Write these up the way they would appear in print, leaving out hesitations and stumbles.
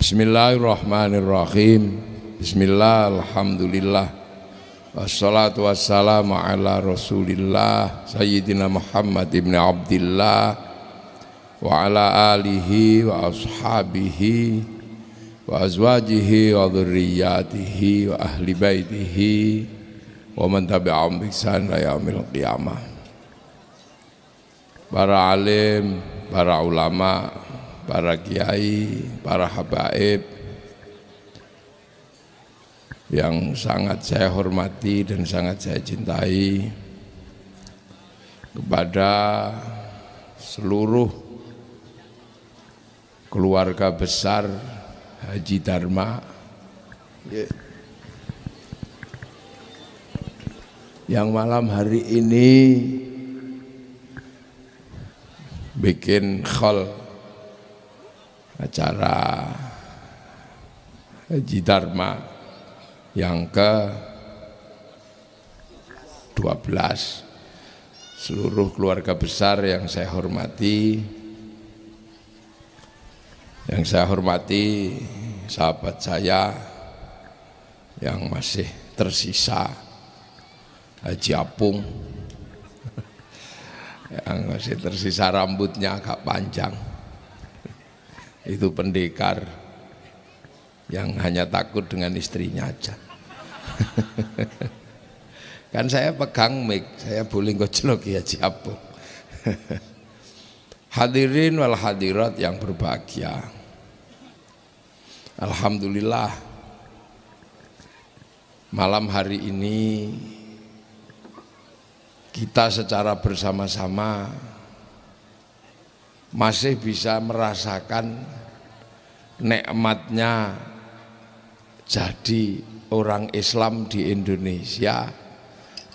Bismillahirrahmanirrahim. Bismillah, alhamdulillah. Wassalatu wassalamu ala rasulillah Sayyidina Muhammad ibn Abdillah wa ala alihi wa ashabihi wa azwajihi wa dhurriyyatihi wa ahli baitihi wa man tabi'ahum bi ihsan ila yaumil qiyamah. Para alim, para ulama, para kiai, para habaib yang sangat saya hormati dan sangat saya cintai, kepada seluruh keluarga besar Haji Dharma yang malam hari ini bikin khol acara Haji Dharma yang ke-12. Seluruh keluarga besar yang saya hormati, sahabat saya yang masih tersisa, Haji Apung yang masih tersisa rambutnya agak panjang, itu pendekar yang hanya takut dengan istrinya aja. Kan saya pegang mic, saya boleh ngojlok ya Haji Apung. Hadirin wal hadirat yang berbahagia, alhamdulillah malam hari ini kita secara bersama-sama masih bisa merasakan nikmatnya jadi orang Islam di Indonesia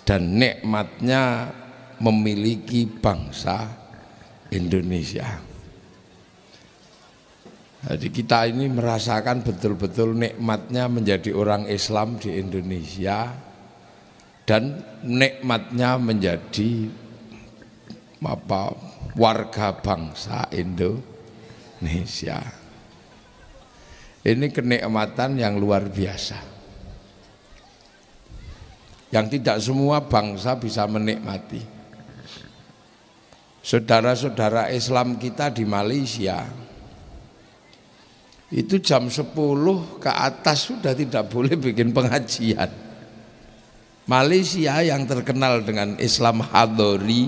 dan nikmatnya memiliki bangsa Indonesia. Jadi kita ini merasakan betul-betul nikmatnya menjadi orang Islam di Indonesia dan nikmatnya menjadi warga bangsa Indonesia. Ini kenikmatan yang luar biasa, yang tidak semua bangsa bisa menikmati. Saudara-saudara Islam kita di Malaysia itu jam 10 ke atas sudah tidak boleh bikin pengajian. Malaysia yang terkenal dengan Islam Hadori,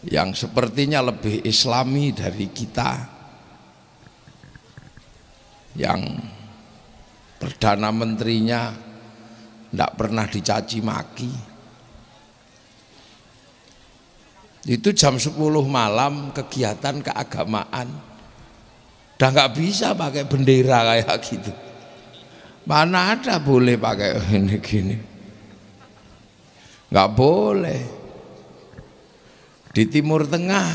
yang sepertinya lebih islami dari kita, yang perdana menterinya tidak pernah dicaci maki, itu jam 10 malam kegiatan keagamaan udah nggak bisa pakai bendera kayak gitu. Mana ada boleh pakai ini gini, nggak boleh. Di Timur Tengah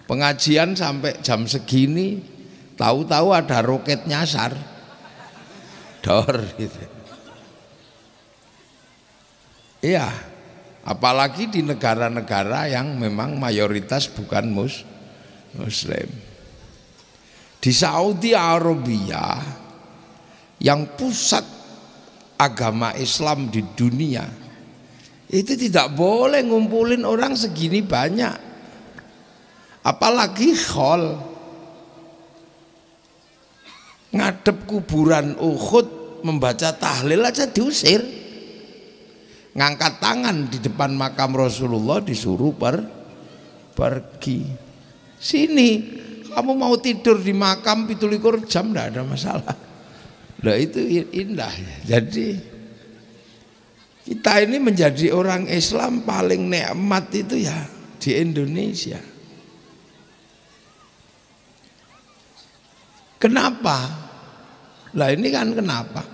pengajian sampai jam segini, tahu-tahu ada roket nyasar, dor gitu. Iya, apalagi di negara-negara yang memang mayoritas bukan Muslim. Di Saudi Arabia yang pusat agama Islam di dunia, itu tidak boleh ngumpulin orang segini banyak, apalagi khol. Ngadep kuburan Uhud membaca tahlil aja diusir. Ngangkat tangan di depan makam Rasulullah disuruh pergi. Sini kamu mau tidur di makam 17 jam enggak ada masalah. Nah itu indah. Jadi kita ini menjadi orang Islam paling nikmat itu ya di Indonesia. Kenapa? Lah ini kan kenapa?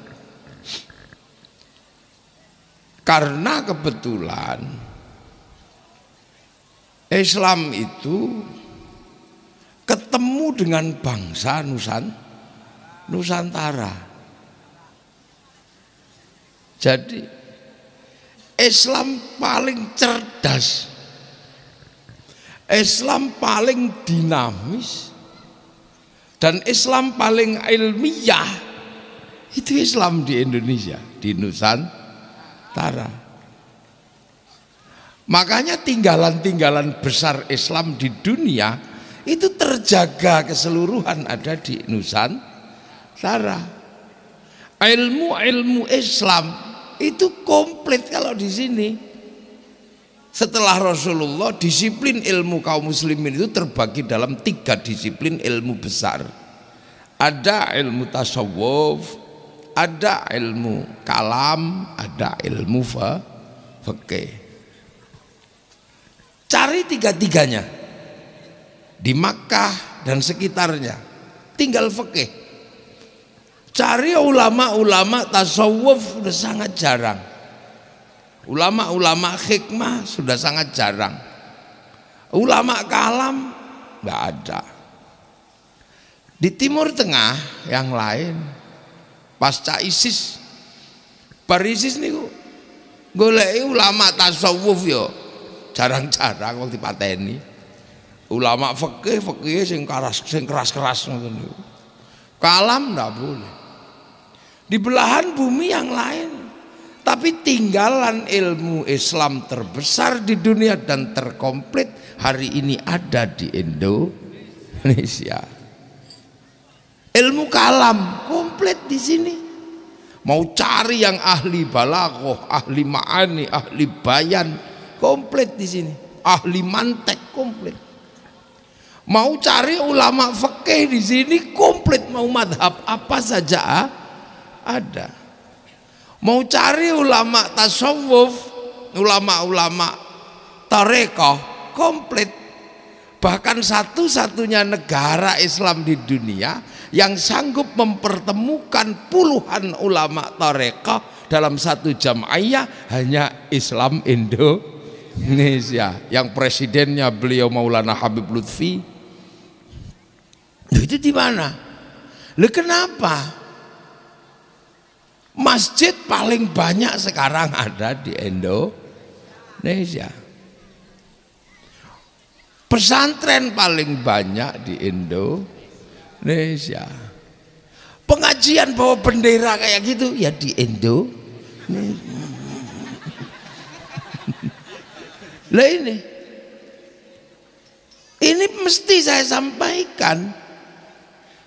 Karena kebetulan Islam itu ketemu dengan bangsa Nusantara. Jadi Islam paling cerdas, Islam paling dinamis, Dan Islam paling ilmiah itu Islam di Indonesia, di Nusantara. Makanya tinggalan-tinggalan besar Islam di dunia itu terjaga keseluruhan ada di Nusantara. Ilmu Islam itu komplit kalau di sini. Setelah Rasulullah, disiplin ilmu kaum muslimin itu terbagi dalam 3 disiplin ilmu besar. Ada ilmu tasawuf, ada ilmu kalam, ada ilmu fikih. Cari 3-tiganya di Makkah dan sekitarnya, tinggal fikih. Cari ulama-ulama tasawuf sudah sangat jarang. Ulama-ulama hikmah sudah sangat jarang. Ulama kalam nggak ada. Di Timur Tengah yang lain, pasca ISIS, ISIS niku goleki ulama tasawuf yo jarang-jarang wong dipateni. Ulama fikih sing keras ngoten niku. Kalam ndak boleh. Di belahan bumi yang lain. Tapi tinggalan ilmu Islam terbesar di dunia dan terkomplit hari ini ada di Indonesia. Ilmu kalam komplit di sini. Mau cari yang ahli balaghah, ahli ma'ani, ahli bayan, komplit di sini. Ahli mantek komplit. Mau cari ulama fikih di sini komplit, mau madhab apa saja ada. Mau cari ulama tasawuf, ulama-ulama tarekah komplit. Bahkan satu-satunya negara Islam di dunia yang sanggup mempertemukan puluhan ulama tarekah dalam satu jam'iyah hanya Islam Indonesia, yang presidennya beliau Maulana Habib Lutfi. Itu di mana? Loh, kenapa? Masjid paling banyak sekarang ada di Indonesia. Pesantren paling banyak di Indonesia. Pengajian bawa bendera kayak gitu ya di Indonesia. Lah ini mesti saya sampaikan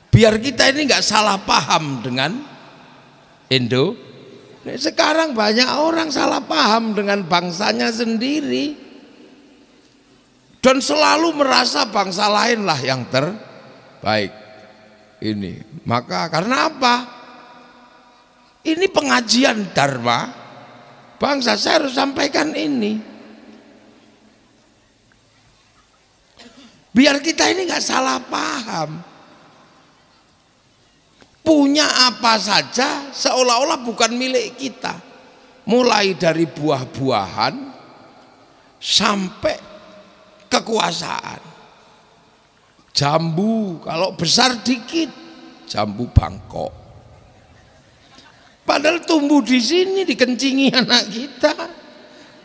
biar kita ini nggak salah paham dengan Sekarang banyak orang salah paham dengan bangsanya sendiri dan selalu merasa bangsa lain lah yang terbaik. Ini maka karena apa? Ini pengajian dharma bangsa, saya harus sampaikan ini biar kita ini nggak salah paham. Punya apa saja seolah-olah bukan milik kita, mulai dari buah-buahan sampai kekuasaan. Jambu kalau besar dikit jambu Bangkok, padahal tumbuh di sini dikencingi anak kita.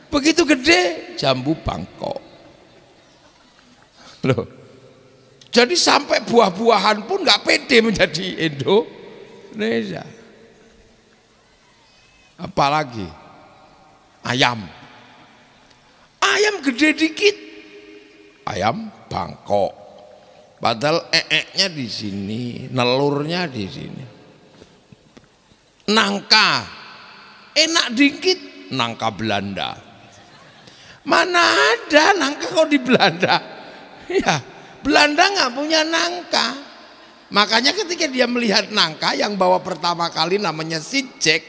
Begitu gede jambu Bangkok loh. Jadi sampai buah-buahan pun nggak pede menjadi Indonesia. Apalagi ayam gede dikit, ayam Bangkok. Padahal nya di sini, nelurnya di sini. Nangka enak dikit, nangka Belanda. Mana ada nangka kok di Belanda? Ya. Belanda nggak punya nangka, makanya ketika dia melihat nangka yang bawa pertama kali namanya si Jack,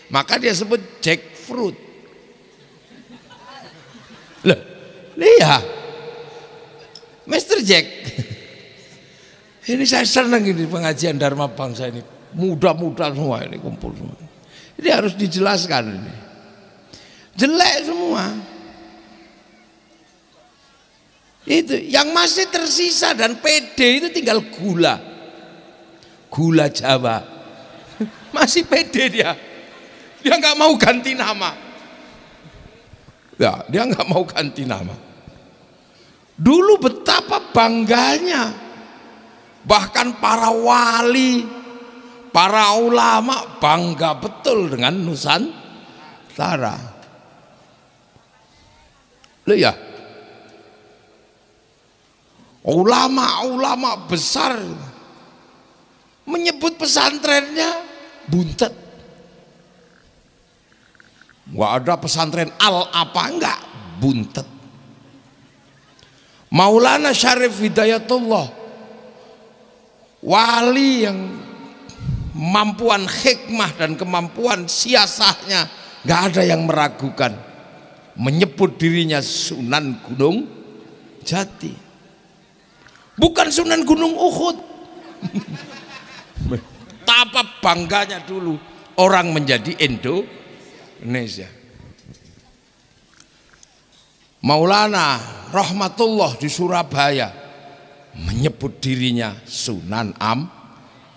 maka dia sebut jackfruit. Loh, iya, Mr. Jack. Ini saya senang ini pengajian Dharma Bangsa ini, muda-muda semua ini kumpul semua. Ini harus dijelaskan ini, jelek semua. Itu yang masih tersisa dan pede itu tinggal gula Jawa. Masih pede dia nggak mau ganti nama ya, dia nggak mau ganti nama. Dulu betapa bangganya Bahkan para wali, para ulama bangga betul dengan Nusantara. Loh ya, ulama-ulama besar menyebut pesantrennya buntet. Nggak ada pesantren al apa enggak, buntet. Maulana Syarif Hidayatullah, wali yang kemampuan hikmah dan kemampuan siasahnya nggak ada yang meragukan, menyebut dirinya Sunan Gunung Jati, bukan Sunan Gunung Uhud. Betapa bangganya dulu orang menjadi Indonesia. Maulana Rahmatullah di Surabaya menyebut dirinya Sunan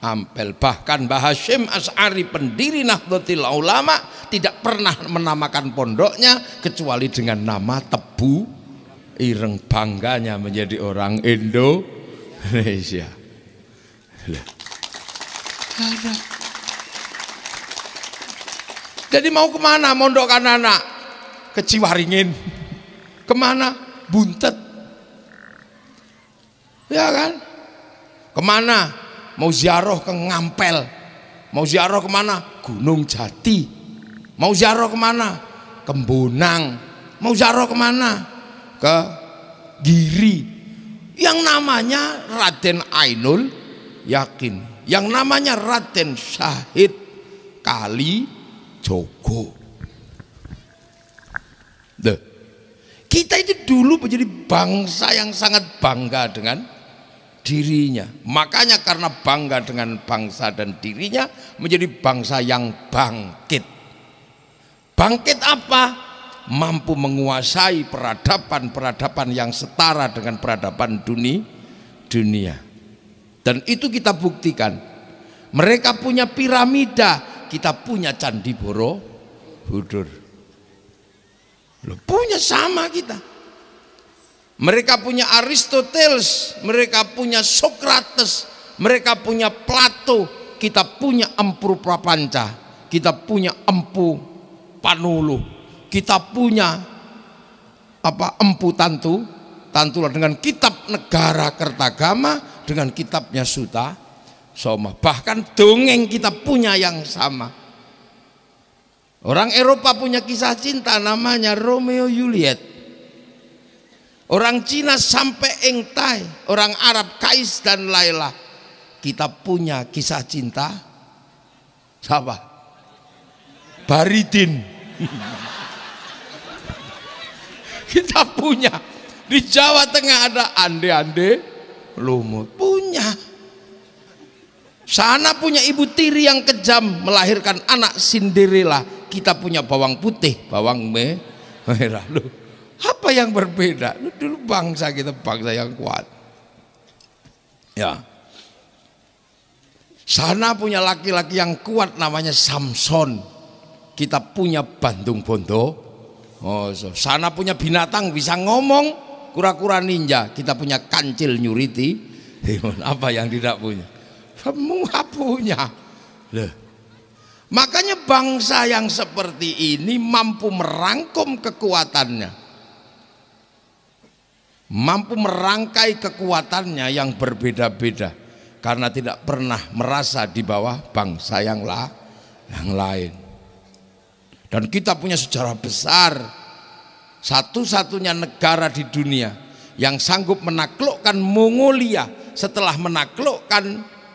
Ampel. Bahkan Mbah Hasyim Asy'ari pendiri Nahdlatul Ulama tidak pernah menamakan pondoknya kecuali dengan nama Tebu Ireng. Bangganya menjadi orang Indonesia. Jadi mau kemana mondokkan anak? Ke Ciwaringin. Kemana? Buntet. Ya kan? Kemana? Mau ziarah ke Ngampel. Mau ziarah kemana? Gunung Jati. Mau ziarah kemana? Ke Bonang. Mau ziarah kemana? Ke Giri. Yang namanya Raden Ainul Yakin, yang namanya Raden Syahid Kalijogo. Kita itu dulu menjadi bangsa yang sangat bangga dengan dirinya. Makanya karena bangga dengan bangsa dan dirinya, menjadi bangsa yang bangkit. Bangkit apa? Mampu menguasai peradaban-peradaban yang setara dengan peradaban dunia. Dan itu kita buktikan. Mereka punya piramida, kita punya Candi Borobudur. Punya sama kita. Mereka punya Aristoteles, mereka punya Socrates, mereka punya Plato, kita punya Empu Prapanca, kita punya Empu Panuluh, kita punya Empu Tantula dengan kitab Negara Kertagama, dengan kitabnya Suta Soma. Bahkan dongeng kita punya yang sama. Orang Eropa punya kisah cinta namanya Romeo Juliet. Orang Cina sampai Engtai, orang Arab Kais dan Laila. Kita punya kisah cinta siapa? Baridin. Kita punya. Di Jawa Tengah ada Ande-Ande Lumut. Punya. Sana punya ibu tiri yang kejam melahirkan anak Cinderella. Kita punya bawang putih, bawang merah. Loh, apa yang berbeda? Dulu bangsa kita bangsa yang kuat. Ya. Sana punya laki-laki yang kuat namanya Samson. Kita punya Bandung Bondo. Oh, sana punya binatang bisa ngomong, kura-kura ninja. Kita punya Kancil Nyuriti. Apa yang tidak punya? Semua punya. Loh. Makanya bangsa yang seperti ini mampu merangkum kekuatannya, mampu merangkai kekuatannya yang berbeda-beda, karena tidak pernah merasa di bawah bangsa yang lain. Dan kita punya sejarah besar, satu-satunya negara di dunia yang sanggup menaklukkan Mongolia setelah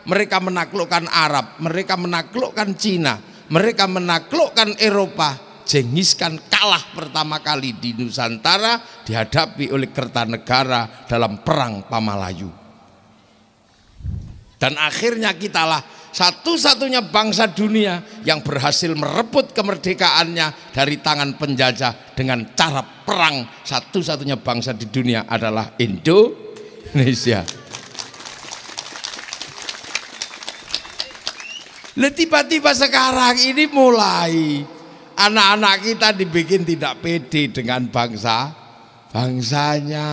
mereka menaklukkan Arab, mereka menaklukkan Cina, mereka menaklukkan Eropa. Genghis Khan kalah pertama kali di Nusantara dihadapi oleh Kertanegara dalam perang Pamalayu. Dan akhirnya kitalah satu-satunya bangsa dunia yang berhasil merebut kemerdekaannya dari tangan penjajah dengan cara perang. Satu-satunya bangsa di dunia adalah Indonesia. Tiba-tiba sekarang ini mulai anak-anak kita dibikin tidak pede dengan bangsanya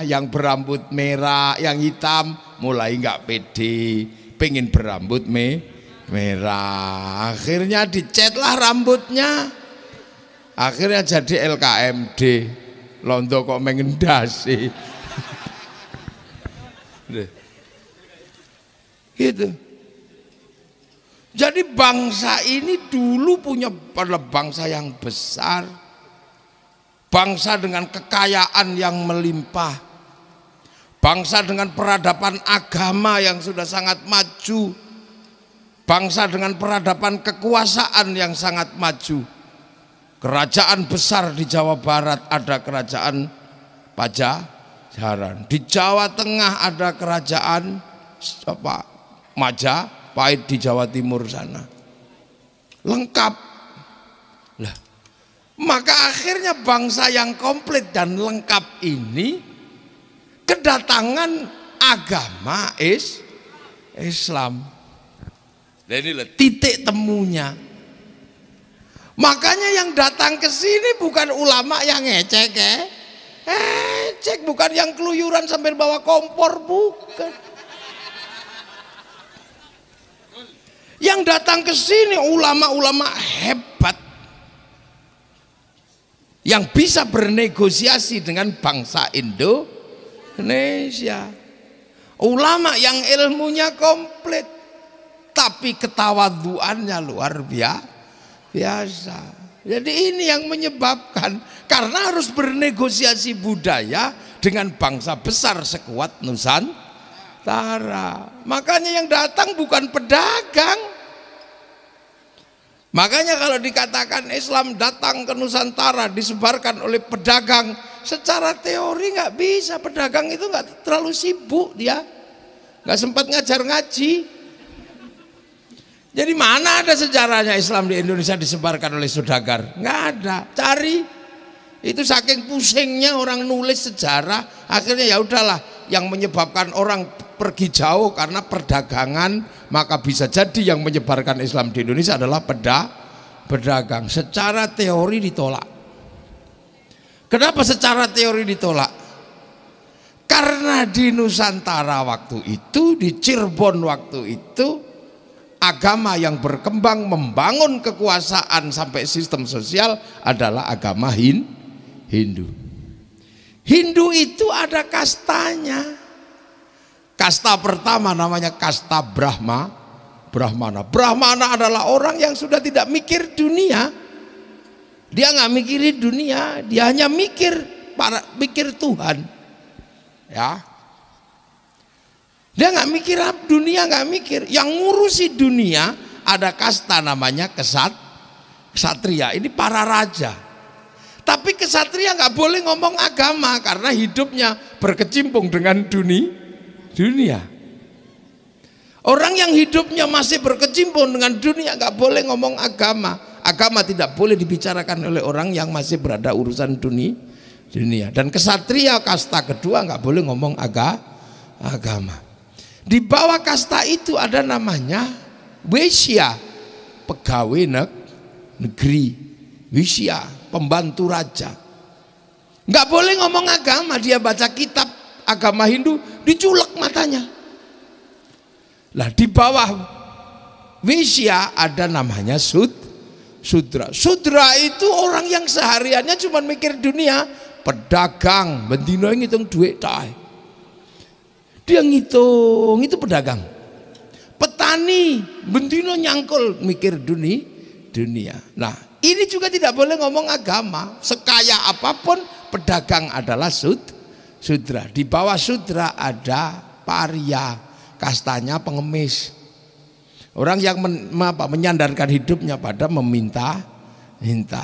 yang berambut merah, yang hitam, mulai nggak pede, pengen berambut merah. Akhirnya dicetlah rambutnya. Akhirnya jadi LKMD. Londo kok mengendasi. Gitu. Jadi bangsa ini dulu punya bangsa yang besar. Bangsa dengan kekayaan yang melimpah, bangsa dengan peradaban agama yang sudah sangat maju, bangsa dengan peradaban kekuasaan yang sangat maju. Kerajaan besar di Jawa Barat ada kerajaan Pajajaran, di Jawa Tengah ada kerajaan Majapahit, di Jawa Timur sana lengkap lah. Maka akhirnya bangsa yang komplit dan lengkap ini kedatangan agama Islam. Dan inilah titik temunya. Makanya yang datang ke sini bukan ulama yang ngecek, bukan yang keluyuran sambil bawa kompor, bukan. Yang datang ke sini ulama-ulama hebat yang bisa bernegosiasi dengan bangsa Indonesia. Ulama yang ilmunya komplit tapi ketawaduannya luar biasa. Jadi ini yang menyebabkan, karena harus bernegosiasi budaya dengan bangsa besar sekuat Nusantara. Makanya yang datang bukan pedagang. Makanya kalau dikatakan Islam datang ke Nusantara disebarkan oleh pedagang, secara teori nggak bisa. Pedagang itu nggak terlalu sibuk, dia nggak sempat ngajar ngaji. Jadi mana ada sejarahnya Islam di Indonesia disebarkan oleh saudagar? Nggak ada. Cari. Itu saking pusingnya orang nulis sejarah, akhirnya ya udahlah, yang menyebabkan orang pergi jauh karena perdagangan, maka bisa jadi yang menyebarkan Islam di Indonesia adalah pedagang. Secara teori ditolak. Kenapa secara teori ditolak? Karena di Nusantara waktu itu, di Cirebon waktu itu, agama yang berkembang membangun kekuasaan sampai sistem sosial adalah agama Hindu. Hindu itu ada kastanya. Kasta pertama namanya kasta Brahmana. Brahmana adalah orang yang sudah tidak mikir dunia. Dia nggak mikirin dunia, dia hanya mikir Tuhan. Ya. Dia nggak mikir dunia, nggak mikir. Yang ngurusi dunia ada kasta namanya ksatria. Ini para raja. Tapi kesatria nggak boleh ngomong agama karena hidupnya berkecimpung dengan dunia. Orang yang hidupnya masih berkecimpung dengan dunia nggak boleh ngomong agama. Agama tidak boleh dibicarakan oleh orang yang masih berada urusan dunia. Dan kesatria kasta kedua nggak boleh ngomong agama. Di bawah kasta itu ada namanya Wisya, pegawai negeri. Wisya, pembantu raja. Nggak boleh ngomong agama, dia baca kitab agama Hindu diculek matanya. Lah di bawah Wisya ada namanya Sudra. Sudra itu orang yang sehariannya cuma mikir dunia, pedagang, bendino ngitung duit tai. Dia ngitung, itu pedagang. Petani, bendino nyangkul mikir dunia. Nah, ini juga tidak boleh ngomong agama. Sekaya apapun pedagang adalah Sudra. Di bawah Sudra ada Parya, kastanya pengemis. Orang yang menyandarkan hidupnya pada meminta.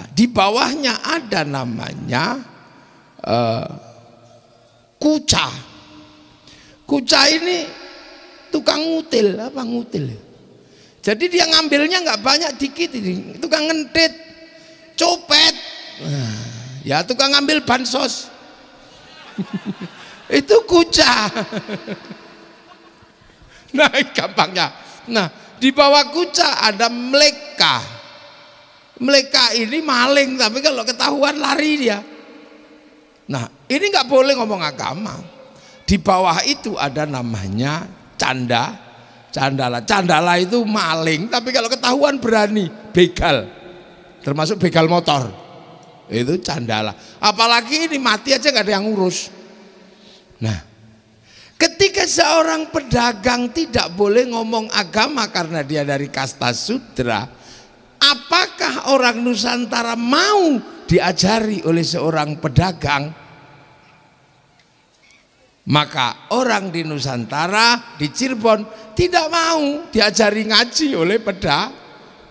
Di bawahnya ada namanya Kuca. Kuca ini tukang ngutil, ngutil. Jadi dia ngambilnya nggak banyak, dikit ini. Tukang ngentit, copet. Ya tukang ngambil bansos. Itu Kuca. Nah, gampangnya. Nah, di bawah Kuca ada Mleka. Mleka ini maling, tapi kalau ketahuan lari dia. Nah, ini nggak boleh ngomong agama. Di bawah itu ada namanya Candala itu maling, tapi kalau ketahuan berani begal, termasuk begal motor, itu candala. Apalagi ini mati aja nggak ada yang ngurus. Nah, ketika seorang pedagang tidak boleh ngomong agama karena dia dari kasta sudra, apakah orang Nusantara mau diajari oleh seorang pedagang? Maka orang di Nusantara, di Cirebon tidak mau diajari ngaji oleh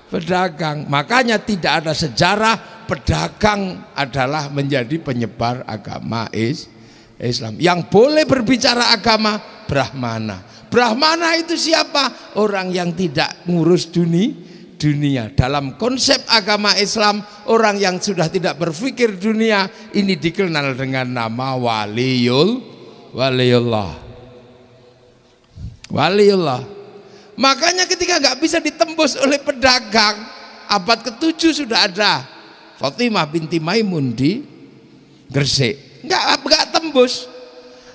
pedagang. Makanya tidak ada sejarah pedagang adalah menjadi penyebar agama Islam. Yang boleh berbicara agama Brahmana. Brahmana itu siapa? Orang yang tidak ngurus dunia. Dalam konsep agama Islam, orang yang sudah tidak berpikir dunia ini dikenal dengan nama Waliullah. Makanya ketika nggak bisa ditembus oleh pedagang, abad ke-7 sudah ada Fatimah binti Maimun di Gresik, nggak tembus.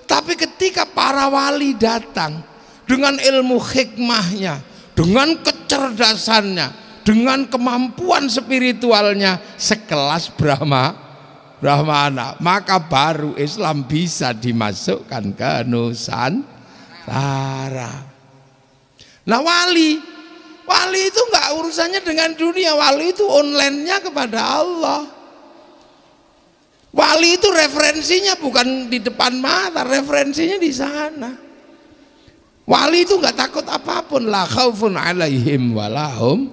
Tapi ketika para wali datang dengan ilmu hikmahnya, dengan kecerdasannya, dengan kemampuan spiritualnya sekelas Brahmana, maka baru Islam bisa dimasukkan ke Nusantara. Nah, wali itu nggak urusannya dengan dunia, wali itu online-nya kepada Allah. Wali itu referensinya bukan di depan mata, referensinya di sana. Wali itu nggak takut apapun, la khaufun alaihim walahum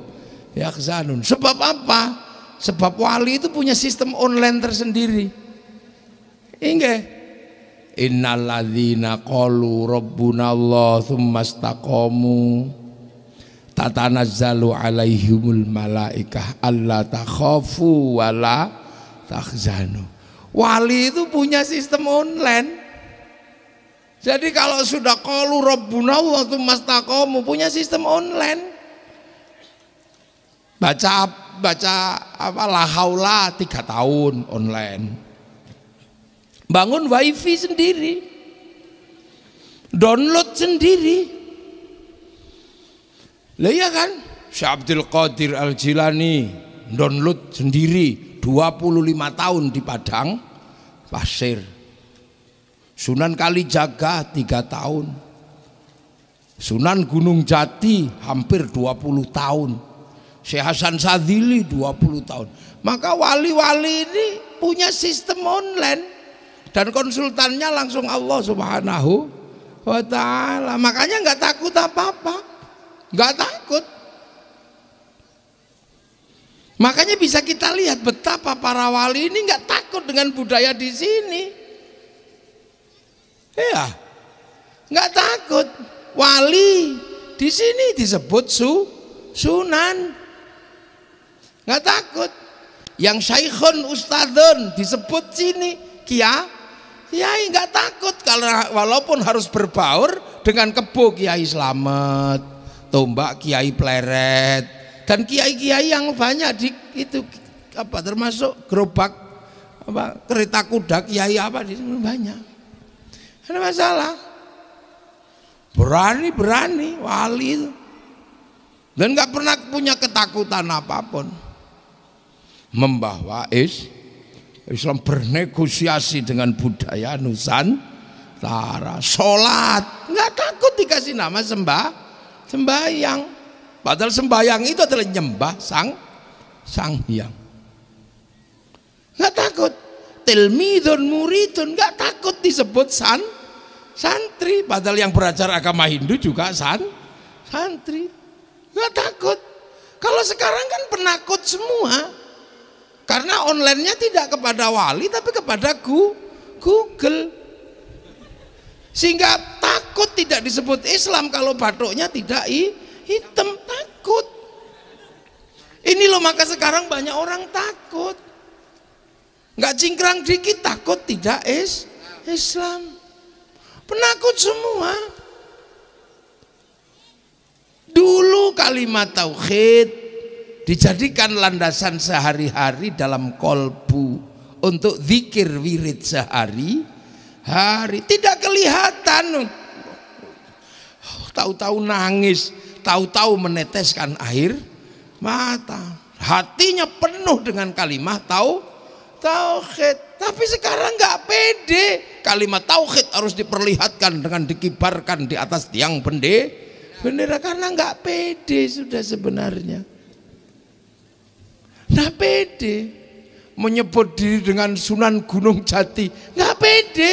yahzanun. Sebab apa? Sebab wali itu punya sistem online tersendiri. Inggih. Innalladzina qalu rabbunallah tsumma istaqamu tatanazzalu alaihimul malaikah alla takhafu wala tahzanu. Wali itu punya sistem online. Jadi kalau sudah qalu rabbunallah tsumma istaqamu punya sistem online. Baca apa la haula 3 tahun online, bangun wifi sendiri, download sendiri. Lah iya kan, Syekh Abdul Qadir Al Jilani download sendiri 25 tahun di Padang Pasir. Sunan Kalijaga 3 tahun, Sunan Gunung Jati hampir 20 tahun, Syekh Hasan Sadzili 20 tahun. Maka wali-wali ini punya sistem online dan konsultannya langsung Allah Subhanahu wa ta'ala. Makanya nggak takut apa-apa, nggak takut. Makanya bisa kita lihat betapa para wali ini nggak takut dengan budaya di sini. Ya, nggak takut. Wali di sini disebut sunan. Nggak takut. Yang syaikhun ustadzun disebut sini kiai nggak takut, karena walaupun harus berbaur dengan kebo Kiai Slamet, tombak Kiai Pleret, dan kiai-kiai yang banyak di itu apa termasuk gerobak apa kereta kuda kiai apa di sini banyak. Ada masalah. Berani wali itu. Dan nggak pernah punya ketakutan apapun. Membawa Islam, bernegosiasi dengan budaya Nusantara, sholat nggak takut dikasih nama sembahyang, padahal sembahyang itu adalah nyembah sang hyang. Nggak takut. Tilmidun muridun, nggak takut disebut santri, padahal yang belajar agama Hindu juga santri. Nggak takut. Kalau sekarang kan penakut semua. Karena online-nya tidak kepada wali tapi kepada Google. Sehingga takut tidak disebut Islam kalau batuknya tidak hitam, takut. Ini loh, maka sekarang banyak orang takut. Nggak cingkrang dikit takut tidak Islam. Penakut semua. Dulu kalimat tauhid dijadikan landasan sehari-hari dalam kolbu untuk zikir wirid sehari-hari. Tidak kelihatan tahu-tahu nangis, tahu-tahu meneteskan air mata. Hatinya penuh dengan kalimat tauhid. Tapi sekarang nggak pede. Kalimat tauhid harus diperlihatkan dengan dikibarkan di atas tiang bendera karena nggak pede sudah sebenarnya. Nggak pede. Menyebut diri dengan Sunan Gunung Jati, nggak pede.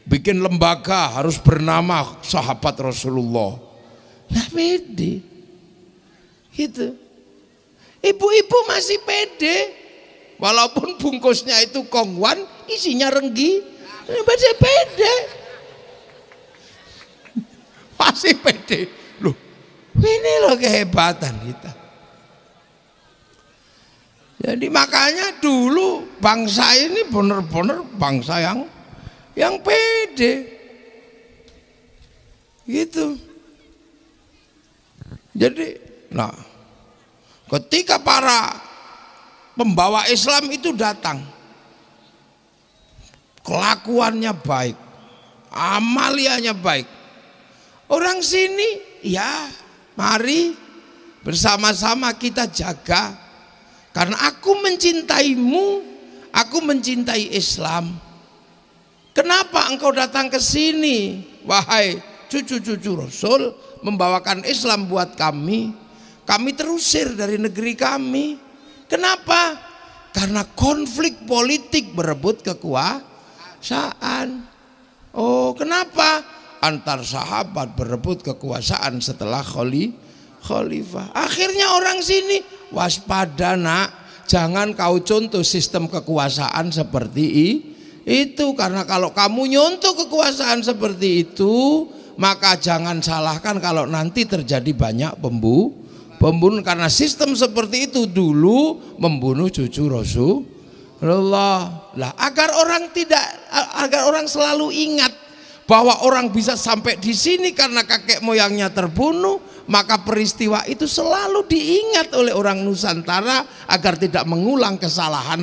Bikin lembaga harus bernama sahabat Rasulullah, nggak pede. Gitu. Ibu-ibu masih pede, walaupun bungkusnya itu kongwan, isinya renggi, masih pede. Masih pede. Loh, ini loh kehebatan kita. Jadi makanya dulu bangsa ini benar-benar bangsa yang pede. Gitu. Jadi, nah, ketika para pembawa Islam itu datang, kelakuannya baik, amaliannya baik. Orang sini, ya, mari bersama-sama kita jaga. Karena aku mencintaimu, aku mencintai Islam. Kenapa engkau datang ke sini, wahai cucu-cucu Rasul, membawakan Islam buat kami? Kami terusir dari negeri kami. Kenapa? Karena konflik politik berebut kekuasaan. Oh, kenapa? Antar sahabat berebut kekuasaan setelah khalifah. Akhirnya orang sini waspada nak, jangan kau contoh sistem kekuasaan seperti itu, karena kalau kamu nyontoh kekuasaan seperti itu, maka jangan salahkan kalau nanti terjadi banyak pembunuh, karena sistem seperti itu dulu membunuh cucu Rasulullah. Lah, agar orang selalu ingat bahwa orang bisa sampai di sini karena kakek moyangnya terbunuh, maka peristiwa itu selalu diingat oleh orang Nusantara agar tidak mengulang kesalahan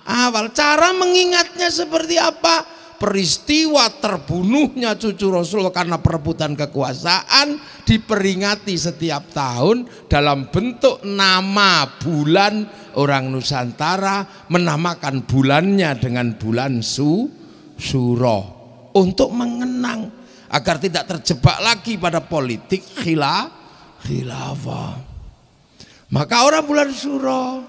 awal. Cara mengingatnya seperti apa? Peristiwa terbunuhnya cucu Rasul karena perebutan kekuasaan diperingati setiap tahun dalam bentuk nama bulan. Orang Nusantara menamakan bulannya dengan bulan Suro untuk mengenang agar tidak terjebak lagi pada politik khilafah. Maka orang bulan Suro,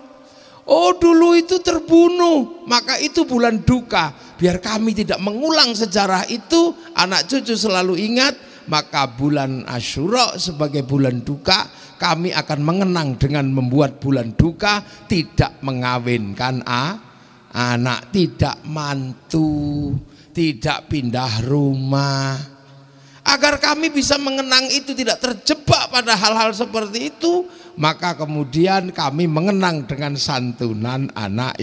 oh dulu itu terbunuh, maka itu bulan duka. Biar kami tidak mengulang sejarah itu, anak cucu selalu ingat, maka bulan Asyura sebagai bulan duka, kami akan mengenang dengan membuat bulan duka tidak mengawinkan anak, tidak mantu, tidak pindah rumah. Agar kami bisa mengenang itu, tidak terjebak pada hal-hal seperti itu, maka kemudian kami mengenang dengan santunan anak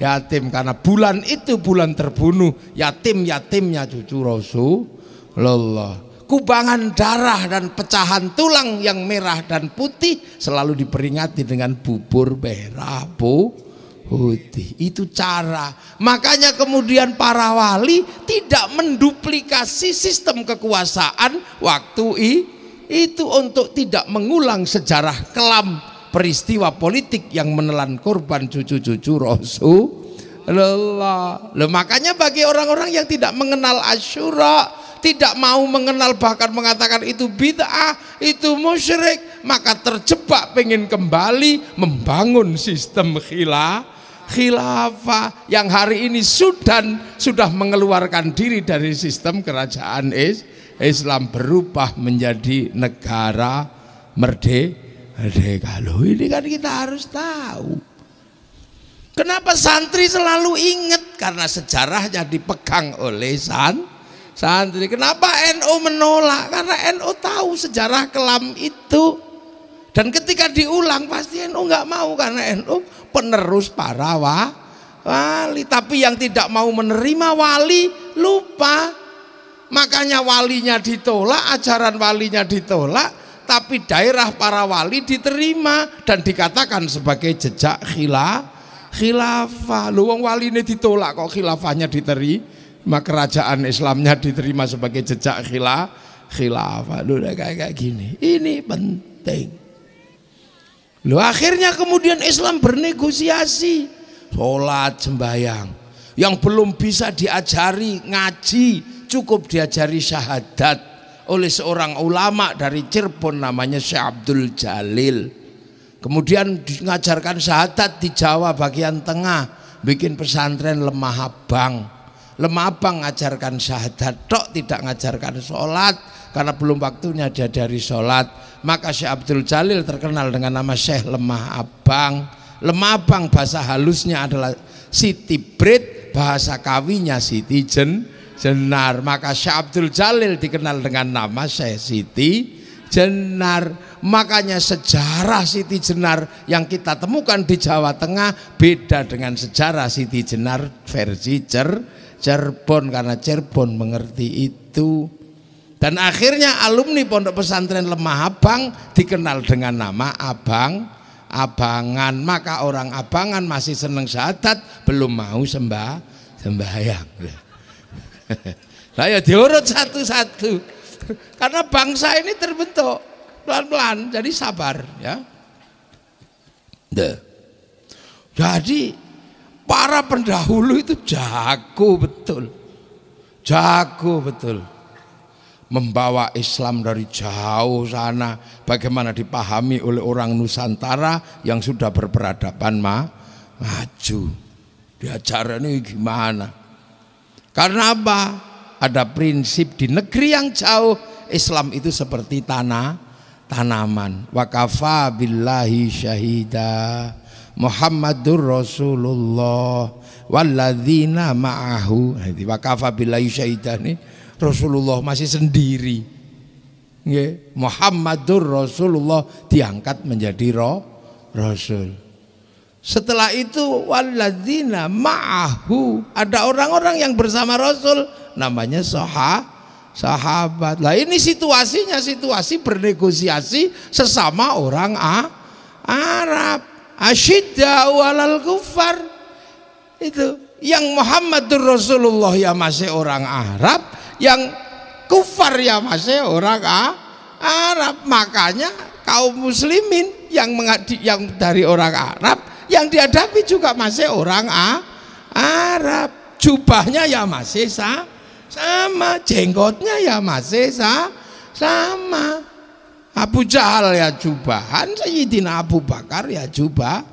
yatim, karena bulan itu bulan terbunuh yatim-yatimnya cucu Rasulullah. Kubangan darah dan pecahan tulang yang merah dan putih selalu diperingati dengan bubur merah putih. Itu cara. Makanya kemudian para wali tidak menduplikasi sistem kekuasaan waktu itu untuk tidak mengulang sejarah kelam peristiwa politik yang menelan korban cucu-cucu Rasulullah. Makanya bagi orang-orang yang tidak mengenal Asyura, tidak mau mengenal, bahkan mengatakan itu bid'ah, itu musyrik, maka terjebak pengen kembali membangun sistem khilafah yang hari ini sudah mengeluarkan diri dari sistem kerajaan Islam, berubah menjadi negara merdeka. Loh, ini kan kita harus tahu. Kenapa santri selalu ingat? Karena sejarahnya dipegang oleh santri. Kenapa NU menolak? Karena NU tahu sejarah kelam itu, dan ketika diulang pasti NU nggak mau, karena NU penerus para wali. Tapi yang tidak mau menerima wali lupa, makanya walinya ditolak, ajaran walinya ditolak, tapi daerah para wali diterima dan dikatakan sebagai jejak khilafah. Lu wong wali ini ditolak kok khilafahnya diterima, kerajaan Islamnya diterima sebagai jejak khilafah. Udah kayak gini. Ini penting. Loh, akhirnya kemudian Islam bernegosiasi sholat sembahyang. Yang belum bisa diajari ngaji, cukup diajari syahadat oleh seorang ulama dari Cirebon namanya Syekh Abdul Jalil. Kemudian mengajarkan syahadat di Jawa bagian tengah, bikin pesantren Lemah Abang. Lemah Abang ngajarkan syahadat tok, tidak ngajarkan sholat karena belum waktunya diajari sholat. Maka Syekh Abdul Jalil terkenal dengan nama Syekh Lemah Abang. Lemah Abang bahasa halusnya adalah Siti Brit, bahasa kawinya Siti Jenar. Maka Syekh Abdul Jalil dikenal dengan nama Syekh Siti Jenar. Makanya sejarah Siti Jenar yang kita temukan di Jawa Tengah beda dengan sejarah Siti Jenar versi Cirebon, karena Cirebon mengerti itu. Dan akhirnya alumni Pondok Pesantren Lemah Abang dikenal dengan nama Abangan. Maka orang Abangan masih seneng syahadat, belum mau sembahyang. Nah ya diurut satu-satu. Karena bangsa ini terbentuk pelan-pelan, jadi sabar ya. Jadi para pendahulu itu jago betul. Membawa Islam dari jauh sana, bagaimana dipahami oleh orang Nusantara yang sudah berperadaban maju. Diajarannya gimana? Karena apa? Ada prinsip di negeri yang jauh, Islam itu seperti tanaman. Wa kafa billahi syahida Muhammadur Rasulullah walladzina ma'ahu. Wa kafa billahi syahida nih, Rasulullah masih sendiri. Muhammadur Rasulullah diangkat menjadi Rasul. Setelah itu walladzina ma'ahu, ada orang-orang yang bersama Rasul, namanya sahabat. Lah ini situasinya situasi bernegosiasi sesama orang Arab. Asyidda'u 'alal kuffar. Itu yang Muhammadur Rasulullah ya masih orang Arab, yang kufar ya masih orang Arab. Makanya kaum muslimin yang dari orang Arab yang dihadapi juga masih orang Arab. Jubahnya ya masih sama, jenggotnya ya masih sama. Abu Jahal ya jubahan, Sayyidina Abu Bakar ya jubahan,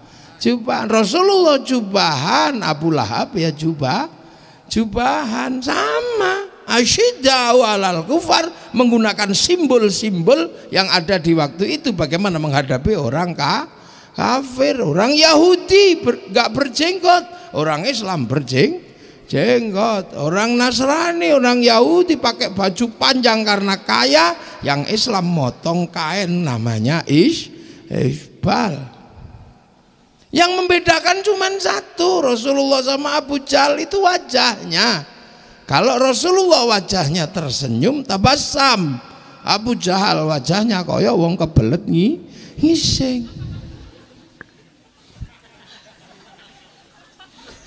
Rasulullah jubahan, Abu Lahab ya jubahan, sama. Asyidda'u 'alal kufar, menggunakan simbol-simbol yang ada di waktu itu bagaimana menghadapi orang kafir. Orang Yahudi gak berjenggot, orang Islam berjenggot. Orang Nasrani, orang Yahudi pakai baju panjang karena kaya, yang Islam motong kain namanya isbal. Yang membedakan cuma satu, Rasulullah sama Abu Jahal itu wajahnya. Kalau Rasulullah wajahnya tersenyum tabassam, Abu Jahal wajahnya kaya wong kebelet ngising.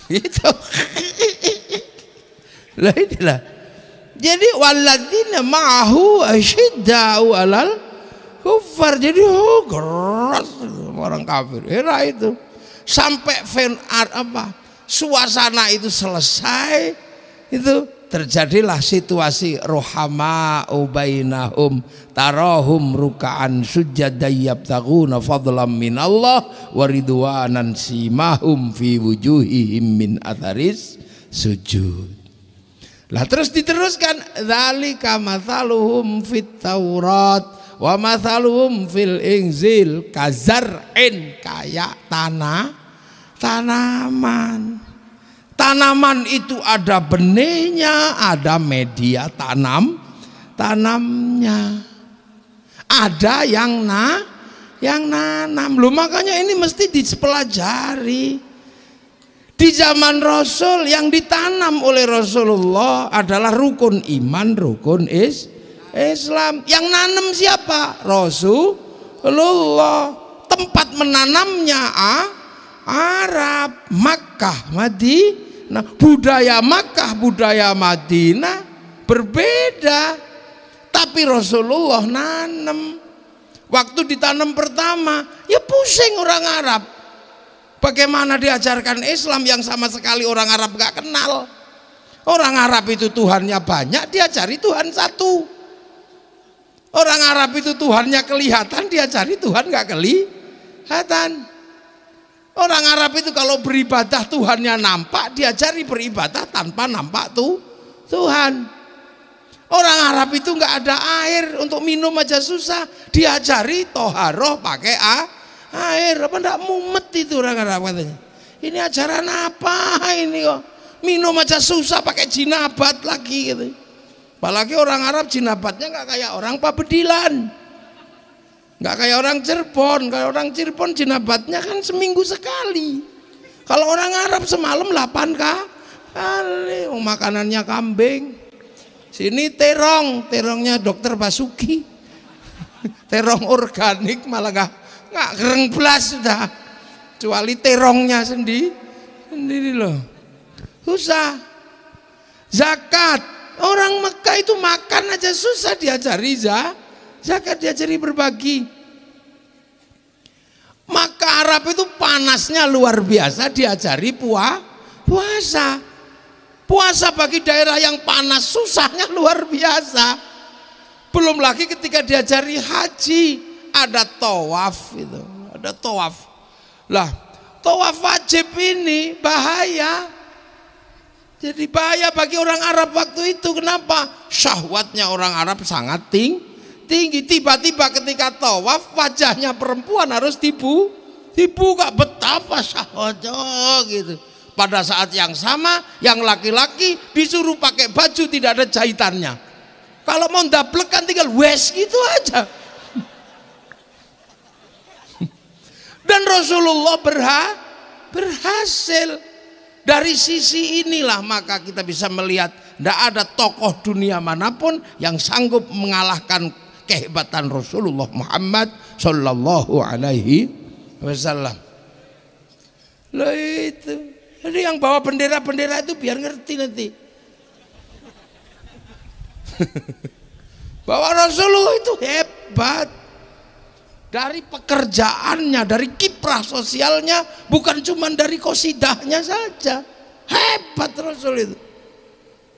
Itu lah inilah. Jadi walladzina ma'ahu asyidda'u 'alal kuffar. Jadi keras orang kafir. Era itu sampai suasana itu selesai, itu terjadilah situasi rohama bainahum tarahum ruka'an sujjadan yabtaghuna fadlan minallah wa ridwanan simahum fi wujuhihim min atharis sujud. Lah terus diteruskan dzalika mathaluhum fit Taurat wa mathaluhum fil Injil kazar'in, kayak tanaman. Tanaman itu ada benihnya, ada media tanamnya. Ada yang nanam. Loh, makanya ini mesti dipelajari. Di zaman Rasul yang ditanam oleh Rasulullah adalah rukun iman, rukun Islam. Yang nanam siapa? Rasulullah. Tempat menanamnya Arab, Makkah, Madinah. Budaya Makkah, budaya Madinah berbeda. Tapi Rasulullah nanam. Waktu ditanam pertama, ya pusing orang Arab. Bagaimana diajarkan Islam yang sama sekali orang Arab gak kenal. Orang Arab itu Tuhannya banyak, dia cari Tuhan satu. Orang Arab itu Tuhannya kelihatan, dia cari Tuhan gak kelihatan. Orang Arab itu kalau beribadah Tuhannya nampak, dia cari beribadah tanpa nampak Tuhan. Orang Arab itu nggak ada air, untuk minum aja susah, dia cari toharoh pakai air. Apa ndak mumet itu orang Arab katanya. Ini ajaran apa ini kok? Minum aja susah pakai jinabat lagi gitu. Apalagi orang Arab jinabatnya nggak kayak orang Pabedilan, nggak kayak orang Cirebon. Kalau orang Cirebon jinabatnya kan seminggu sekali. Kalau orang Arab semalam 8 kali. Makanannya kambing. Sini terongnya Dokter Basuki, terong organik malah nggak kering belas sudah, kecuali terongnya sendiri loh. Susah. Zakat, orang Mekah itu makan aja susah, diajari zakat, diajari berbagi. Maka Arab itu panasnya luar biasa, diajari puasa. Puasa bagi daerah yang panas susahnya luar biasa. Belum lagi ketika diajari haji, ada tawaf itu, ada tawaf. Lah, tawaf wajib ini bahaya. Jadi bahaya bagi orang Arab waktu itu. Kenapa? Syahwatnya orang Arab sangat tinggi. Tiba-tiba ketika tawaf, wajahnya perempuan harus dibuka, betapa syahwatnya gitu. Pada saat yang sama, yang laki-laki disuruh pakai baju tidak ada jahitannya. Kalau mau ndablekan tinggal wes gitu aja. Dan Rasulullah berhasil. Dari sisi inilah maka kita bisa melihat tidak ada tokoh dunia manapun yang sanggup mengalahkan kehebatan Rasulullah Muhammad Sallallahu Alaihi Wasallam. Loh itu. Jadi yang bawa bendera-bendera itu biar ngerti nanti. Bahwa Rasulullah itu hebat. Dari pekerjaannya, dari kiprah sosialnya, bukan cuma dari kosidahnya saja. Hebat Rasul itu.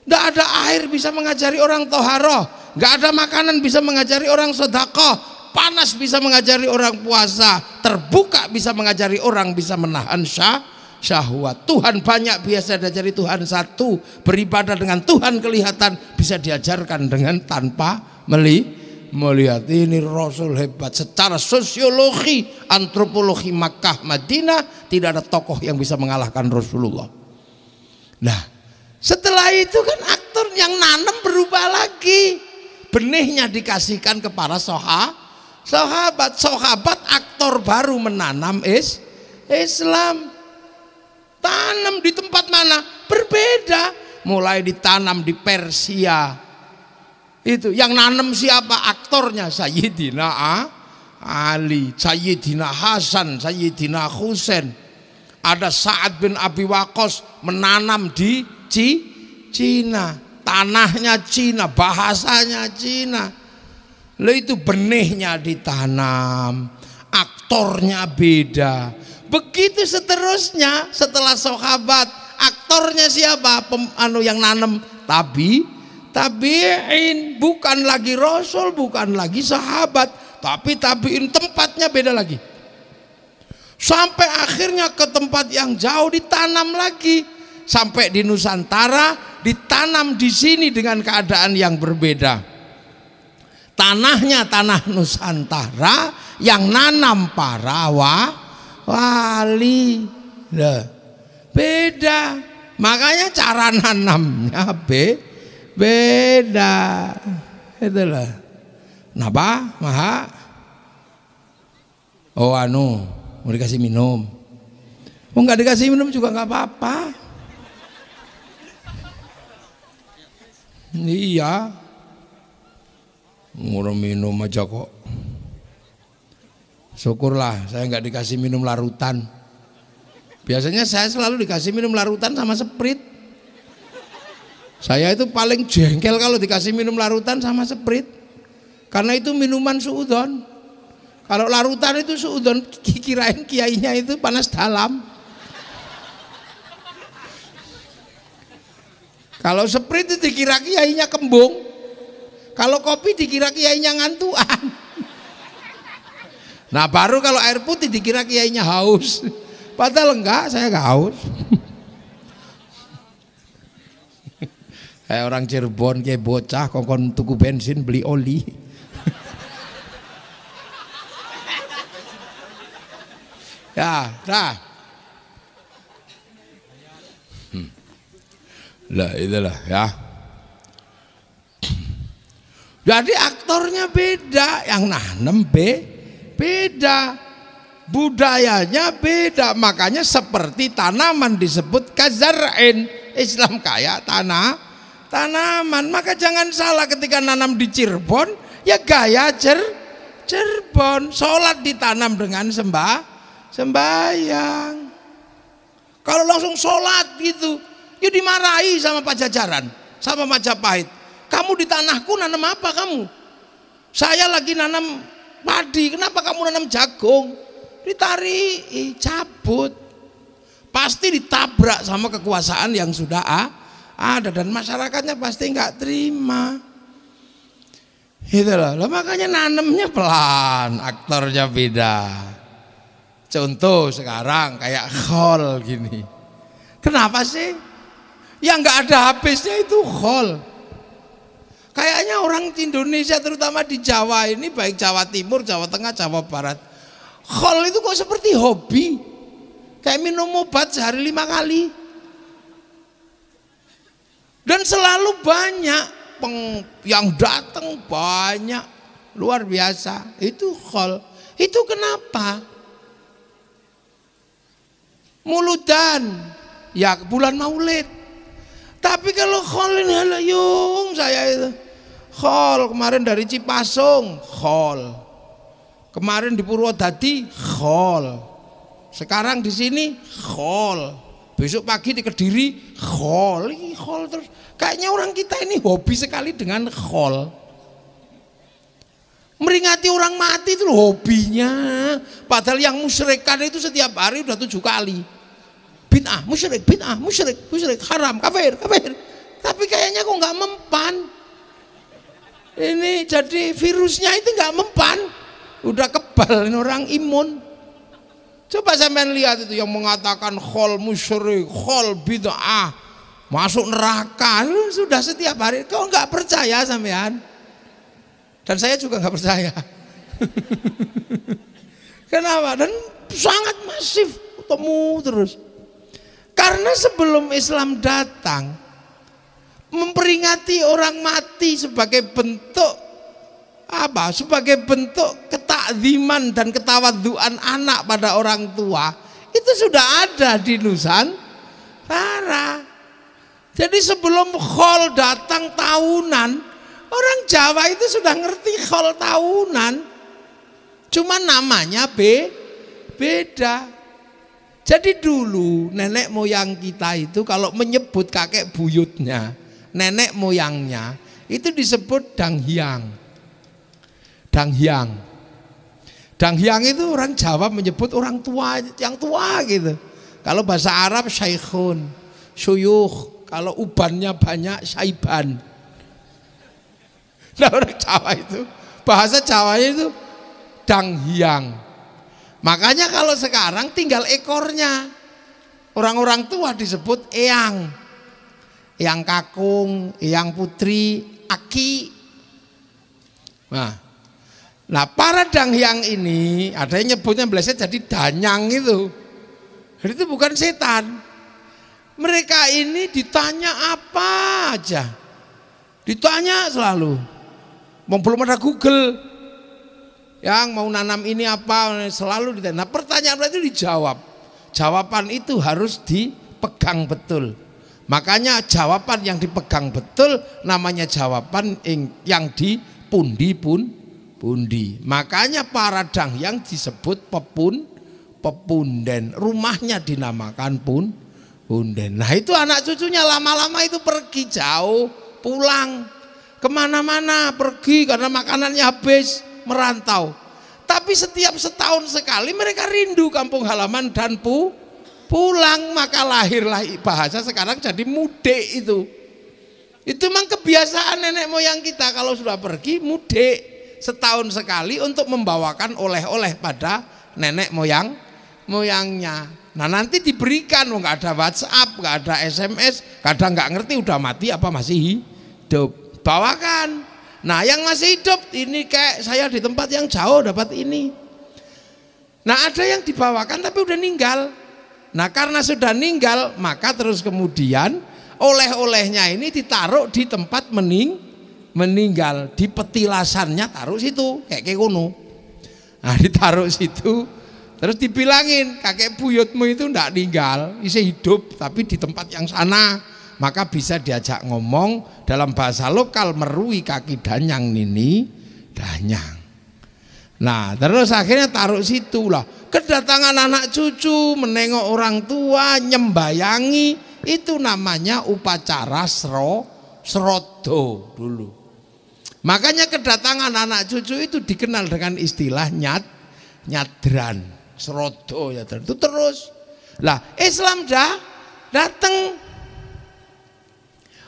Tidak ada air bisa mengajari orang toharoh, nggak ada makanan bisa mengajari orang sedekah, panas bisa mengajari orang puasa, terbuka bisa mengajari orang bisa menahan syahwat. Tuhan banyak biasa diajari Tuhan satu. Beribadah dengan Tuhan kelihatan bisa diajarkan dengan tanpa melihat. Ini Rasul hebat. Secara sosiologi, antropologi Makkah Madinah tidak ada tokoh yang bisa mengalahkan Rasulullah. Nah, setelah itu kan aktor yang nanam berubah lagi. Benihnya dikasihkan kepada sahabat aktor baru menanam Islam. Tanam di tempat mana? Berbeda. Mulai ditanam di Persia. Itu yang nanam siapa? Aktornya Sayyidina Ali, Sayyidina Hasan, Sayyidina Husain. Ada Sa'ad bin Abi Waqqas menanam di Cina. Tanahnya Cina, bahasanya Cina. Lalu itu benihnya ditanam, aktornya beda. Begitu seterusnya, setelah sahabat, aktornya siapa? Yang nanam tabi'in, bukan lagi Rasul, bukan lagi sahabat, tapi tabi'in, tempatnya beda lagi. Sampai akhirnya ke tempat yang jauh ditanam lagi, sampai di Nusantara ditanam di sini dengan keadaan yang berbeda. Tanahnya tanah Nusantara, yang nanam para wali, beda. Makanya cara nanamnya beda. Itulah. Napa? Maha. Oh mau dikasih minum. Oh nggak dikasih minum juga nggak apa-apa. Iya. Mau minum aja kok. Syukurlah saya nggak dikasih minum larutan. Biasanya saya selalu dikasih minum larutan sama Sprite. Saya itu paling jengkel kalau dikasih minum larutan sama Sprite. Karena itu minuman suudon. Kalau larutan itu suudon, kirain kiainya itu panas dalam. Kalau sprite itu dikira kiainya kembung. Kalau kopi dikira kiainya ngantuan. Nah baru kalau air putih dikira kiainya haus. Padahal enggak, saya enggak haus. Kayak orang Cirebon kayak bocah kongkon tuku bensin beli oli. Ya, dah. Lah itulah ya. Jadi aktornya beda, yang nanem beda, budayanya beda. Makanya seperti tanaman disebut kazar'in. Islam kayak tanaman. Maka jangan salah ketika nanam di Cirebon, ya gaya Cirebon. Sholat ditanam dengan sembahyang. Kalau langsung sholat gitu, ya dimarahi sama Pajajaran, sama Majapahit. Kamu di tanahku nanam apa kamu? Saya lagi nanam padi, kenapa kamu nanam jagung? Ditarik, cabut. Pasti ditabrak sama kekuasaan yang sudah ada dan masyarakatnya pasti nggak terima. Itulah, makanya nanemnya pelan, aktornya beda. Contoh sekarang kayak khol gini. Kenapa sih? Yang nggak ada habisnya itu khol. Kayaknya orang di Indonesia terutama di Jawa ini, baik Jawa Timur, Jawa Tengah, Jawa Barat, khol itu kok seperti hobi. Kayak minum obat sehari 5 kali. Dan selalu banyak yang datang, banyak, luar biasa. Itu khol. Itu kenapa? Muludan, ya bulan Maulid. Tapi kalau khol ini halayung saya itu. Khol kemarin dari Cipasung, khol. Kemarin di Purwodadi, khol. Sekarang di sini, khol. Besok pagi di Kediri, khol. Ini khol terus. Kayaknya orang kita ini hobi sekali dengan khol. Meringati orang mati itu hobinya. Padahal yang musyrikan itu setiap hari udah 7 kali. Bid'ah, musyrik, bid'ah, musyrik, haram, kafir. Tapi kayaknya kok nggak mempan. Ini jadi virusnya itu nggak mempan. Udah kebal ini orang imun. Coba sampean lihat itu yang mengatakan khol musyrik, khol bid'ah, masuk neraka. Sudah setiap hari. Kok nggak percaya sampean? Dan saya juga nggak percaya. Kenapa? Dan sangat masif, ketemu terus. Karena sebelum Islam datang, memperingati orang mati sebagai bentuk apa? Sebagai bentuk ketakziman dan ketawaduan anak pada orang tua, itu sudah ada di Nusantara. Jadi sebelum khol datang tahunan, orang Jawa itu sudah ngerti khol tahunan. Cuma namanya beda. Jadi dulu nenek moyang kita itu kalau menyebut kakek buyutnya, nenek moyangnya itu disebut danghyang. Danghyang itu orang Jawa menyebut orang tua, yang tua gitu. Kalau bahasa Arab syaikhun, syuyukh. Kalau ubannya banyak syaiban. Nah orang Jawa itu, bahasa Jawanya itu danghyang. Makanya kalau sekarang tinggal ekornya. Orang-orang tua disebut eyang. Eyang kakung, eyang putri, aki. Nah para danghyang ini, ada yang nyebutnya meleset jadi danyang itu. Jadi itu bukan setan. Mereka ini ditanya apa aja. Ditanya selalu. Belum ada Google. Yang mau nanam ini apa, selalu ditanya. Nah pertanyaan itu dijawab. Jawaban itu harus dipegang betul. Makanya jawaban yang dipegang betul namanya jawaban yang dipundi. Makanya para danghyang disebut pepunden. Rumahnya dinamakan punden. Nah itu anak cucunya lama-lama itu pergi jauh, pulang. kemana-mana pergi karena makanannya habis, merantau. Tapi setiap setahun sekali mereka rindu kampung halaman dan pulang, maka lahirlah bahasa sekarang jadi mudik itu. Itu memang kebiasaan nenek moyang kita, kalau sudah pergi mudik setahun sekali untuk membawakan oleh-oleh pada nenek moyangnya. Nah nanti diberikan, nggak ada WhatsApp, nggak ada SMS, kadang nggak ngerti udah mati apa masih hidup, bawakan. Nah yang masih hidup ini kayak saya di tempat yang jauh dapat ini. Nah ada yang dibawakan tapi udah ninggal. Nah karena sudah ninggal maka terus kemudian oleh-olehnya ini ditaruh di tempat meninggal, di petilasannya taruh situ kayak kono. Nah ditaruh situ. Terus dibilangin kakek buyutmu itu ndak ninggal, masih hidup tapi di tempat yang sana. Maka bisa diajak ngomong dalam bahasa lokal, merui kaki danyang nini danyang. Nah terus akhirnya taruh situ lah. Kedatangan anak cucu, menengok orang tua, nyembayangi, itu namanya upacara srodo dulu. Makanya kedatangan anak cucu itu dikenal dengan istilah nyadran. Serodo ya itu terus. Lah Islam datang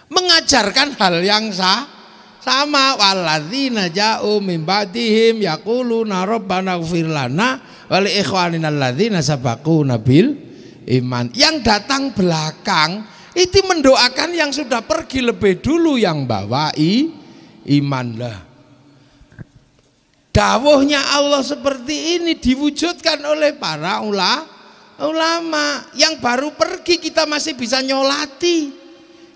mengajarkan hal yang sama. Walladzina ja'u min ba'dihim yaquluna rabbana ighfir lana wa li ikhwanina alladzina sabaquna bil iman. Yang datang belakang itu mendoakan yang sudah pergi lebih dulu yang bawa iman lah. Dawuhnya Allah seperti ini diwujudkan oleh para ulama. Yang baru pergi kita masih bisa nyolati,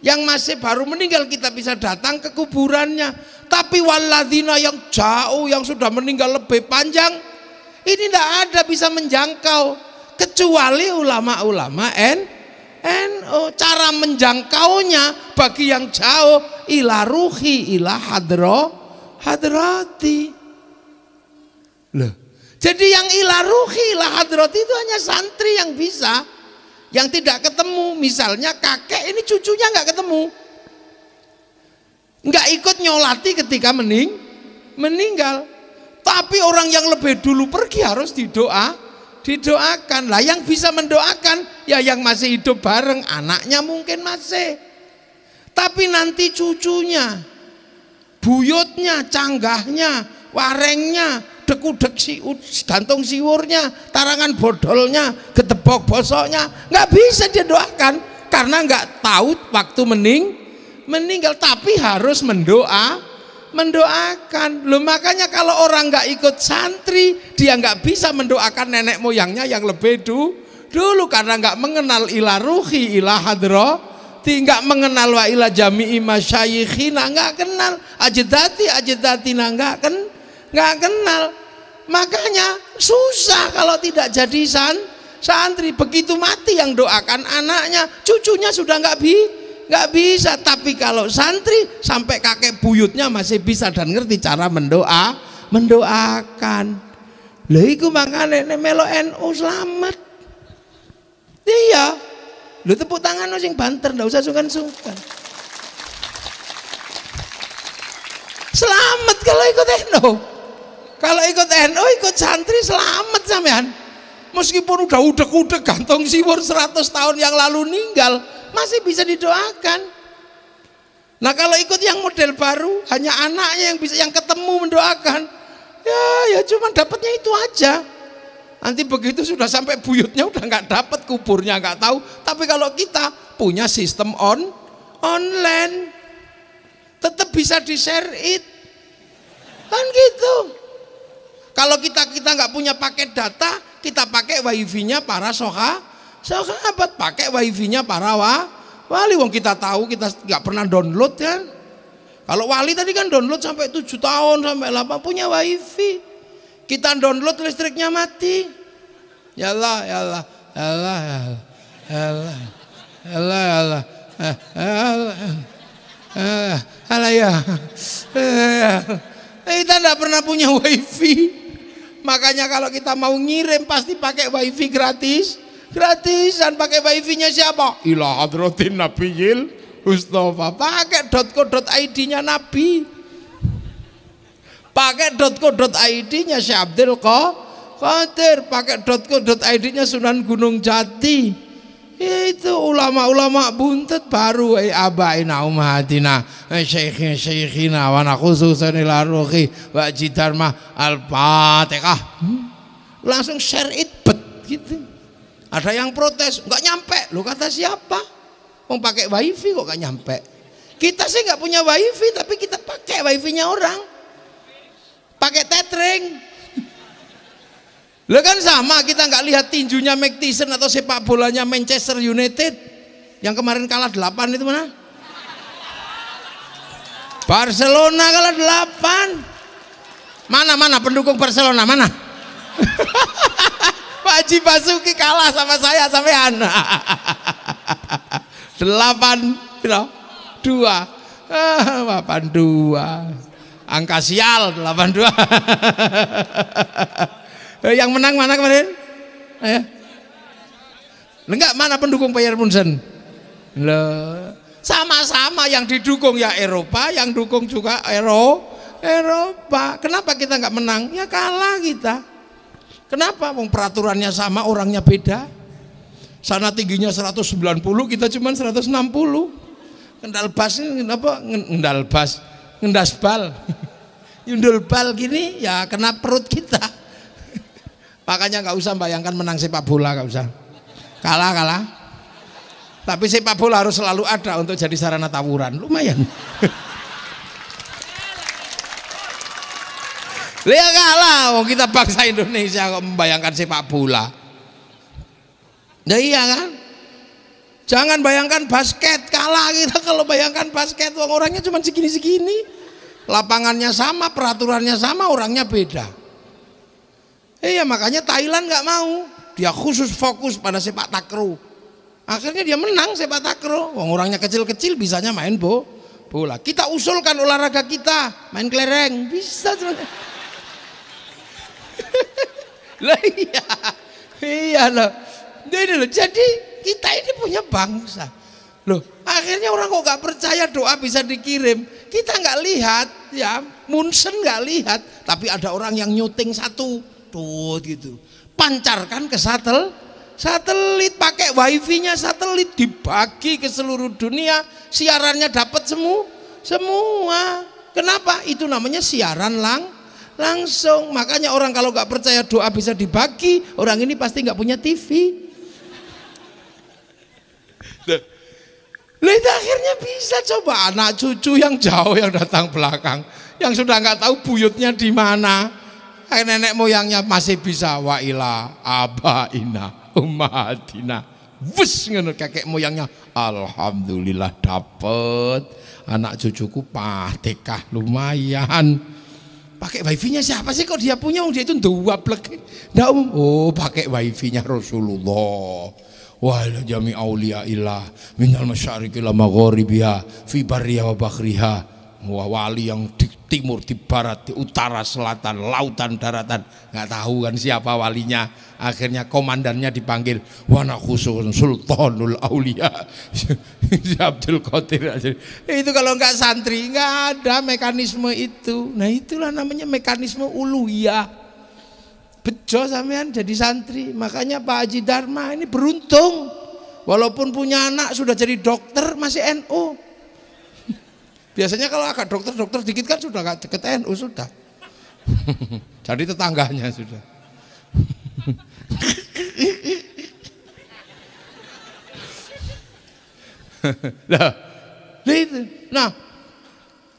yang masih baru meninggal kita bisa datang ke kuburannya. Tapi walladzina yang jauh, yang sudah meninggal lebih panjang, ini tidak ada bisa menjangkau kecuali ulama-ulama NU. Cara menjangkaunya bagi yang jauh ila ruhi ila hadrati. Loh, jadi yang ila ruhi ila hadrati itu hanya santri yang bisa, yang tidak ketemu. Misalnya kakek ini cucunya nggak ketemu, nggak ikut nyolati ketika meninggal. Tapi orang yang lebih dulu pergi harus didoakan. Lah yang bisa mendoakan ya yang masih hidup bareng, anaknya mungkin masih. Tapi nanti cucunya, buyutnya, canggahnya, warengnya, dekudek gantung siwurnya, tarangan bodolnya, gedebok bosoknya, nggak bisa dia doakan karena nggak tahu waktu meninggal. Tapi harus mendoakan. Loh makanya kalau orang nggak ikut santri, dia nggak bisa mendoakan nenek moyangnya yang lebih dulu karena nggak mengenal ila ruhi ila hadrati, nggak mengenal wa ila jami'i masyayikhina, nggak kenal ajedatina, nggak kenal. Makanya susah kalau tidak jadi santri. Begitu mati yang doakan anaknya, cucunya sudah nggak bisa. Tapi kalau santri sampai kakek buyutnya masih bisa dan ngerti cara mendoakan. Lha iku makane nek melo NU selamat. Iya. Lho tepuk tangan sing banter, ndak usah sungkan-sungkan. Selamat kalau ikut NU. Kalau ikut NU, ikut santri selamat sampean. Meskipun udah udek-udek gantung siwur 100 tahun yang lalu ninggal, masih bisa didoakan. Nah kalau ikut yang model baru, hanya anaknya yang bisa, yang ketemu mendoakan. Ya cuma dapatnya itu aja. Nanti begitu sudah sampai buyutnya udah nggak dapat, kuburnya nggak tahu. Tapi kalau kita punya sistem online, tetap bisa di-share it. Kan gitu. Kalau kita nggak punya paket data, kita pakai wifi-nya para sahabat, pakai wifi-nya para wali. Wong kita tahu kita nggak pernah download kan. Kalau wali tadi kan download sampai 7 tahun sampai 8 punya wifi. Kita download listriknya mati. Ya Allah ya. Kita nggak pernah punya wifi. Makanya kalau kita mau ngirim pasti pakai wifi gratisan. Pakai wifi-nya siapa? Ila hadratin nabiyil Mustafa. Pakai .co.id-nya Nabi. Pakai .co.id-nya Syekh Abdul Qadir. Pakai .co.id-nya Sunan Gunung Jati. Itu ulama-ulama buntet baru abaina umatina syekhina wa nakhususan ila ruhi wa jidarma al-fatihah. Langsung share it bet gitu. Ada yang protes, enggak nyampe. Lu kata siapa? Mau pakai wifi kok enggak nyampe. Kita sih enggak punya wifi tapi kita pakai wifi-nya orang. Pakai tethering. Lo kan sama, kita nggak lihat tinjunya Mike Tyson atau sepak bolanya Manchester United yang kemarin kalah 8 itu mana? Barcelona kalah 8. Mana pendukung Barcelona mana? Pak Haji Basuki kalah sama saya sampean. 8-2. 82. Angka sial 82. Yang menang mana kemarin? Enggak, mana pendukung Bayern Munchen? Sama-sama yang didukung ya Eropa, yang dukung juga Eropa. Kenapa kita nggak menang? Ya kalah kita. Kenapa? Peraturannya sama, orangnya beda. Sana tingginya 190, kita cuma 160. Kendal bas ini kenapa? Ngendas bal. Nyundul bal gini ya kena perut kita. Makanya nggak usah bayangkan menang sepak bola, nggak usah. Kalah. Tapi sepak bola harus selalu ada untuk jadi sarana tawuran, lumayan. Lihat kalah, oh kita bangsa Indonesia kok membayangkan sepak bola. Nah iya kan? Jangan bayangkan basket, kalah kita kalau bayangkan basket, orangnya cuma segini-segini. Lapangannya sama, peraturannya sama, orangnya beda. Iya makanya Thailand nggak mau, dia khusus fokus pada sepak takraw. Akhirnya dia menang sepak takraw. Orangnya kecil-kecil bisanya main bola. Kita usulkan olahraga kita, main kelereng bisa. Lah iya loh. Jadi kita ini punya bangsa. Loh, akhirnya orang kok nggak percaya doa bisa dikirim. Kita nggak lihat, ya Munchen nggak lihat, tapi ada orang yang nyuting satu. Tuh gitu, pancarkan ke satelit, pakai wifi-nya satelit, dibagi ke seluruh dunia, siarannya dapat semua. Kenapa? Itu namanya siaran langsung. Makanya orang kalau nggak percaya doa bisa dibagi, orang ini pasti nggak punya TV. Itu akhirnya bisa. Coba anak cucu yang jauh yang datang belakang, yang sudah nggak tahu buyutnya di mana. Nenek moyangnya masih bisa wa ila abaina ummahatina. Wes ngono kakek moyangnya alhamdulillah dapet. Anak cucuku Fatihah lumayan. Pakai wifi-nya siapa sih kok dia punya? Dia itu dua plek. Oh, pakai wifi-nya Rasulullah. Wa jami auliya illah minal masyariqi ila magharibiha fi barriha wa bahriha. Wali yang di timur, di barat, di utara, selatan, lautan, daratan, nggak tahu kan siapa walinya. Akhirnya komandannya dipanggil, wana khusus sultanul aulia Abdul Qadir. Itu kalau nggak santri nggak ada mekanisme itu. Nah itulah namanya mekanisme uluhiyah. Bejo sampean jadi santri. Makanya Pak Haji Dharma ini beruntung, walaupun punya anak sudah jadi dokter masih NU. Biasanya kalau agak dokter dikit kan sudah gak deket NU sudah. Jadi tetangganya sudah. Nah,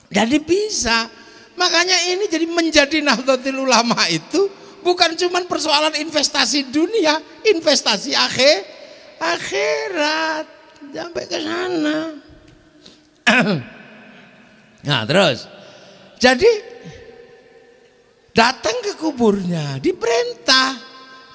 jadi bisa. Makanya ini jadi menjadi Nahdlatul Ulama itu bukan cuma persoalan investasi dunia, investasi akhirat. Sampai ke sana. Nah terus, jadi datang ke kuburnya, diperintah,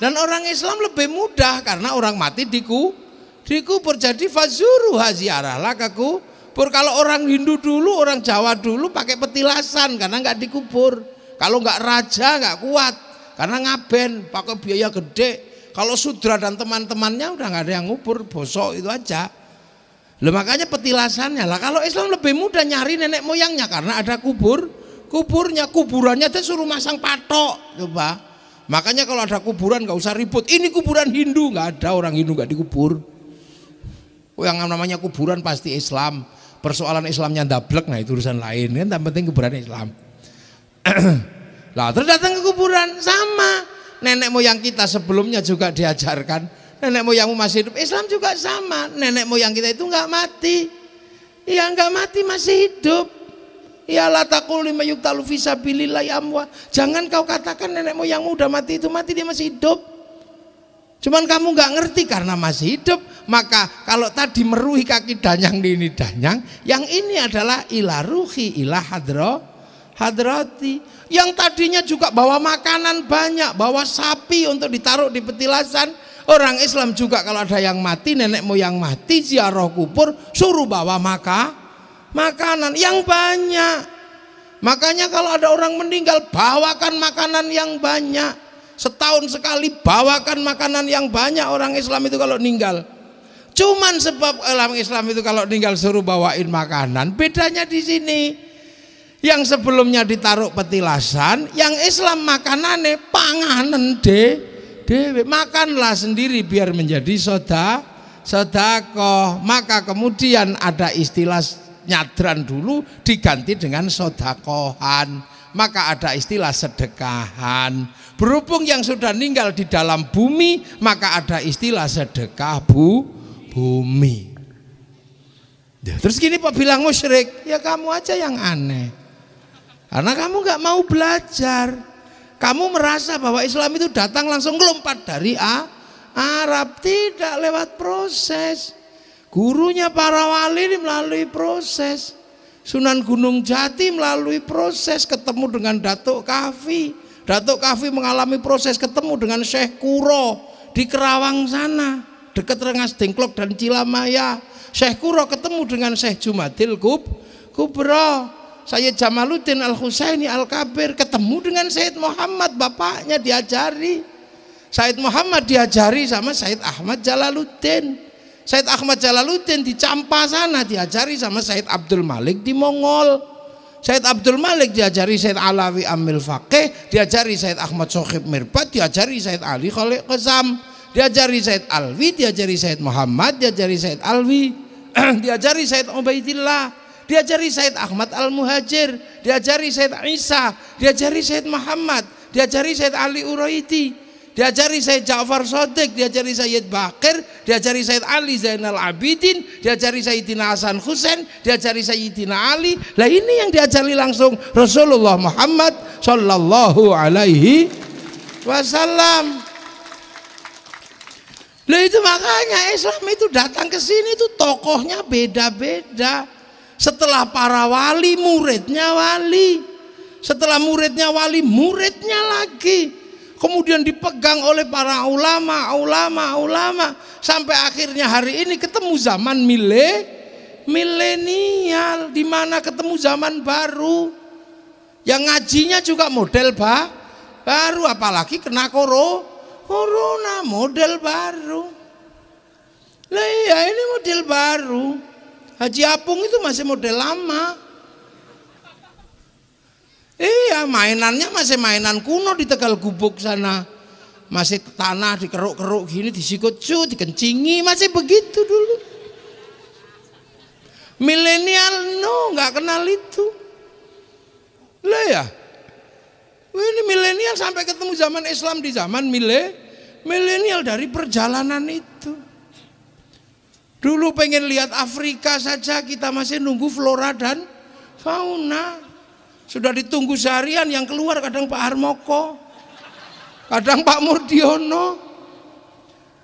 dan orang Islam lebih mudah karena orang mati dikubur. Jadi fazuru ziarahlah ke kubur. Kalau orang Hindu dulu, orang Jawa dulu pakai petilasan karena nggak dikubur. Kalau nggak raja nggak kuat karena ngaben, pakai biaya gede. Kalau sudra dan teman-temannya udah nggak ada yang ngubur, bosok itu aja. Loh makanya petilasannya lah. Kalau Islam lebih mudah nyari nenek moyangnya karena ada kuburannya dia suruh masang patok, coba. Makanya kalau ada kuburan nggak usah ribut. Ini kuburan Hindu, nggak ada orang Hindu nggak dikubur. Yang namanya kuburan pasti Islam. Persoalan Islamnya ndablek, nah itu urusan lain kan. Yang penting kuburan Islam. Lah terus datang ke kuburan sama. Nenek moyang kita sebelumnya juga diajarkan. Nenek moyangmu masih hidup, Islam juga sama. Nenek moyang kita itu nggak mati. Ya nggak mati, masih hidup. Ya la taqul lima yuqtalu fi sabilillahi amwat. Jangan kau katakan nenek moyangmu udah mati, itu mati, dia masih hidup. Cuman kamu nggak ngerti karena masih hidup. Maka kalau tadi meruhi kaki danyang ini danyang, yang ini adalah ila ruhi ila hadrati. Yang tadinya juga bawa makanan banyak, bawa sapi untuk ditaruh di petilasan. Orang Islam juga kalau ada yang mati, nenek moyang mati, ziarah kubur, suruh bawa makanan yang banyak. Makanya kalau ada orang meninggal, bawakan makanan yang banyak. Setahun sekali bawakan makanan yang banyak orang Islam itu kalau meninggal. Cuman sebab orang Islam itu kalau meninggal suruh bawain makanan, bedanya di sini. Yang sebelumnya ditaruh petilasan, yang Islam makanannya panganan dewe, makanlah sendiri biar menjadi sodakoh. Maka kemudian ada istilah nyadran dulu diganti dengan sodakohan. Maka ada istilah sedekahan. Berhubung yang sudah meninggal di dalam bumi, maka ada istilah sedekah bumi. Ya, terus gini Pak bilang musyrik, ya kamu aja yang aneh. Karena kamu gak mau belajar. Kamu merasa bahwa Islam itu datang langsung lompat dari Arab. Tidak, lewat proses. Gurunya para wali ini melalui proses. Sunan Gunung Jati melalui proses ketemu dengan Datuk Kahfi. Datuk Kahfi mengalami proses ketemu dengan Syekh Kuro di Kerawang sana, dekat Rengas Dengklok dan Cilamaya. Syekh Kuro ketemu dengan Syekh Jumadil Kubro. Sayyid Jamaluddin Al-Husaini Al-Kabir ketemu dengan Sayyid Muhammad, bapaknya diajari. Sayyid Muhammad diajari sama Sayyid Ahmad Jalaluddin. Sayyid Ahmad Jalaluddin di Campa sana diajari sama Sayyid Abdul Malik di Mongol. Sayyid Abdul Malik diajari Sayyid Alawi Amil Faqih, diajari Sayyid Ahmad Sohib Mirbat, diajari Sayyid Ali Khalid Qasam, diajari Sayyid Alwi, diajari Sayyid Muhammad, diajari Sayyid Alwi, diajari Sayyid Ubaidillah, diajari Sayyid Ahmad Al-Muhajir, diajari Sayyid Isa, diajari Sayyid Muhammad, diajari Sayyid Ali Uraidi, diajari Sayyid Ja'far Shadiq, diajari Sayyid Bakir, diajari Sayyid Ali Zainal Abidin, diajari Sayyidina Hasan Husain, diajari Sayyidina Ali. Lah ini yang diajari langsung Rasulullah Muhammad sallallahu alaihi wasallam. Lah itu makanya Islam itu datang ke sini itu tokohnya beda-beda. Setelah para wali, muridnya wali. Setelah muridnya wali, muridnya lagi. Kemudian dipegang oleh para ulama. Sampai akhirnya hari ini ketemu zaman milenial. Di mana ketemu zaman baru. Yang ngajinya juga model baru. Apalagi kena corona, model baru. Lah iya, ini model baru. Haji Apung itu masih model lama. Iya, mainannya masih mainan kuno di Tegal Gubuk sana. Masih tanah dikeruk-keruk gini, disikut dikencingi, masih begitu dulu. Milenial nggak kenal itu. Lah ya. Ini milenial sampai ketemu zaman Islam di zaman milenial dari perjalanan itu. Dulu pengen lihat Afrika saja kita masih nunggu flora dan fauna. Sudah ditunggu seharian, yang keluar kadang Pak Harmoko, kadang Pak Murdiono.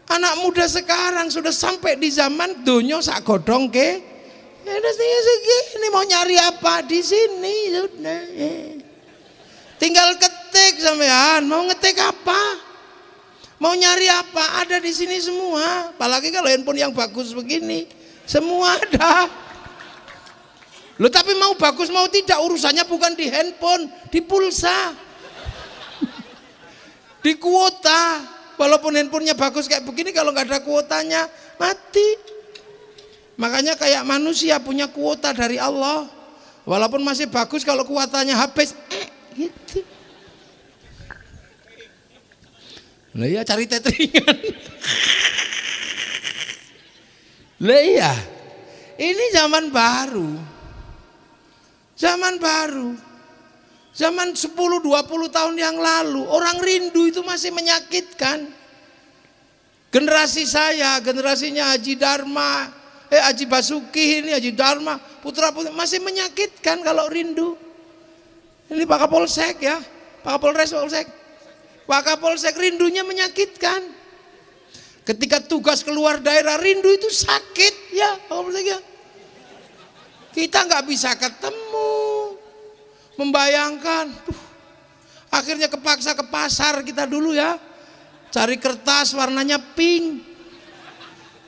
Anak muda sekarang sudah sampai di zaman donyo sak godong ke. Ini mau nyari apa di sini? Tinggal ketik sampean, mau ngetik apa? Mau nyari apa? Ada di sini semua. Apalagi kalau handphone yang bagus begini, semua ada. Loh, tapi mau bagus mau tidak urusannya bukan di handphone, di pulsa, di kuota. Walaupun handphonenya bagus kayak begini, kalau nggak ada kuotanya mati. Makanya kayak manusia punya kuota dari Allah. Walaupun masih bagus, kalau kuotanya habis, gitu. Lah iya cari tetringan. Lah iya. Ini zaman baru. Zaman baru. Zaman 10-20 tahun yang lalu orang rindu itu masih menyakitkan. Generasi saya, generasinya Haji Dharma, Haji Basuki ini, Haji Dharma, putra-putri masih menyakitkan kalau rindu. Ini Pak Kapolsek ya, Pak Kapolres, Pak Kapolsek rindunya menyakitkan. Ketika tugas keluar daerah rindu itu sakit ya Pak Kapolsek ya. Kita nggak bisa ketemu, membayangkan. Akhirnya kepaksa ke pasar kita dulu ya, cari kertas warnanya pink,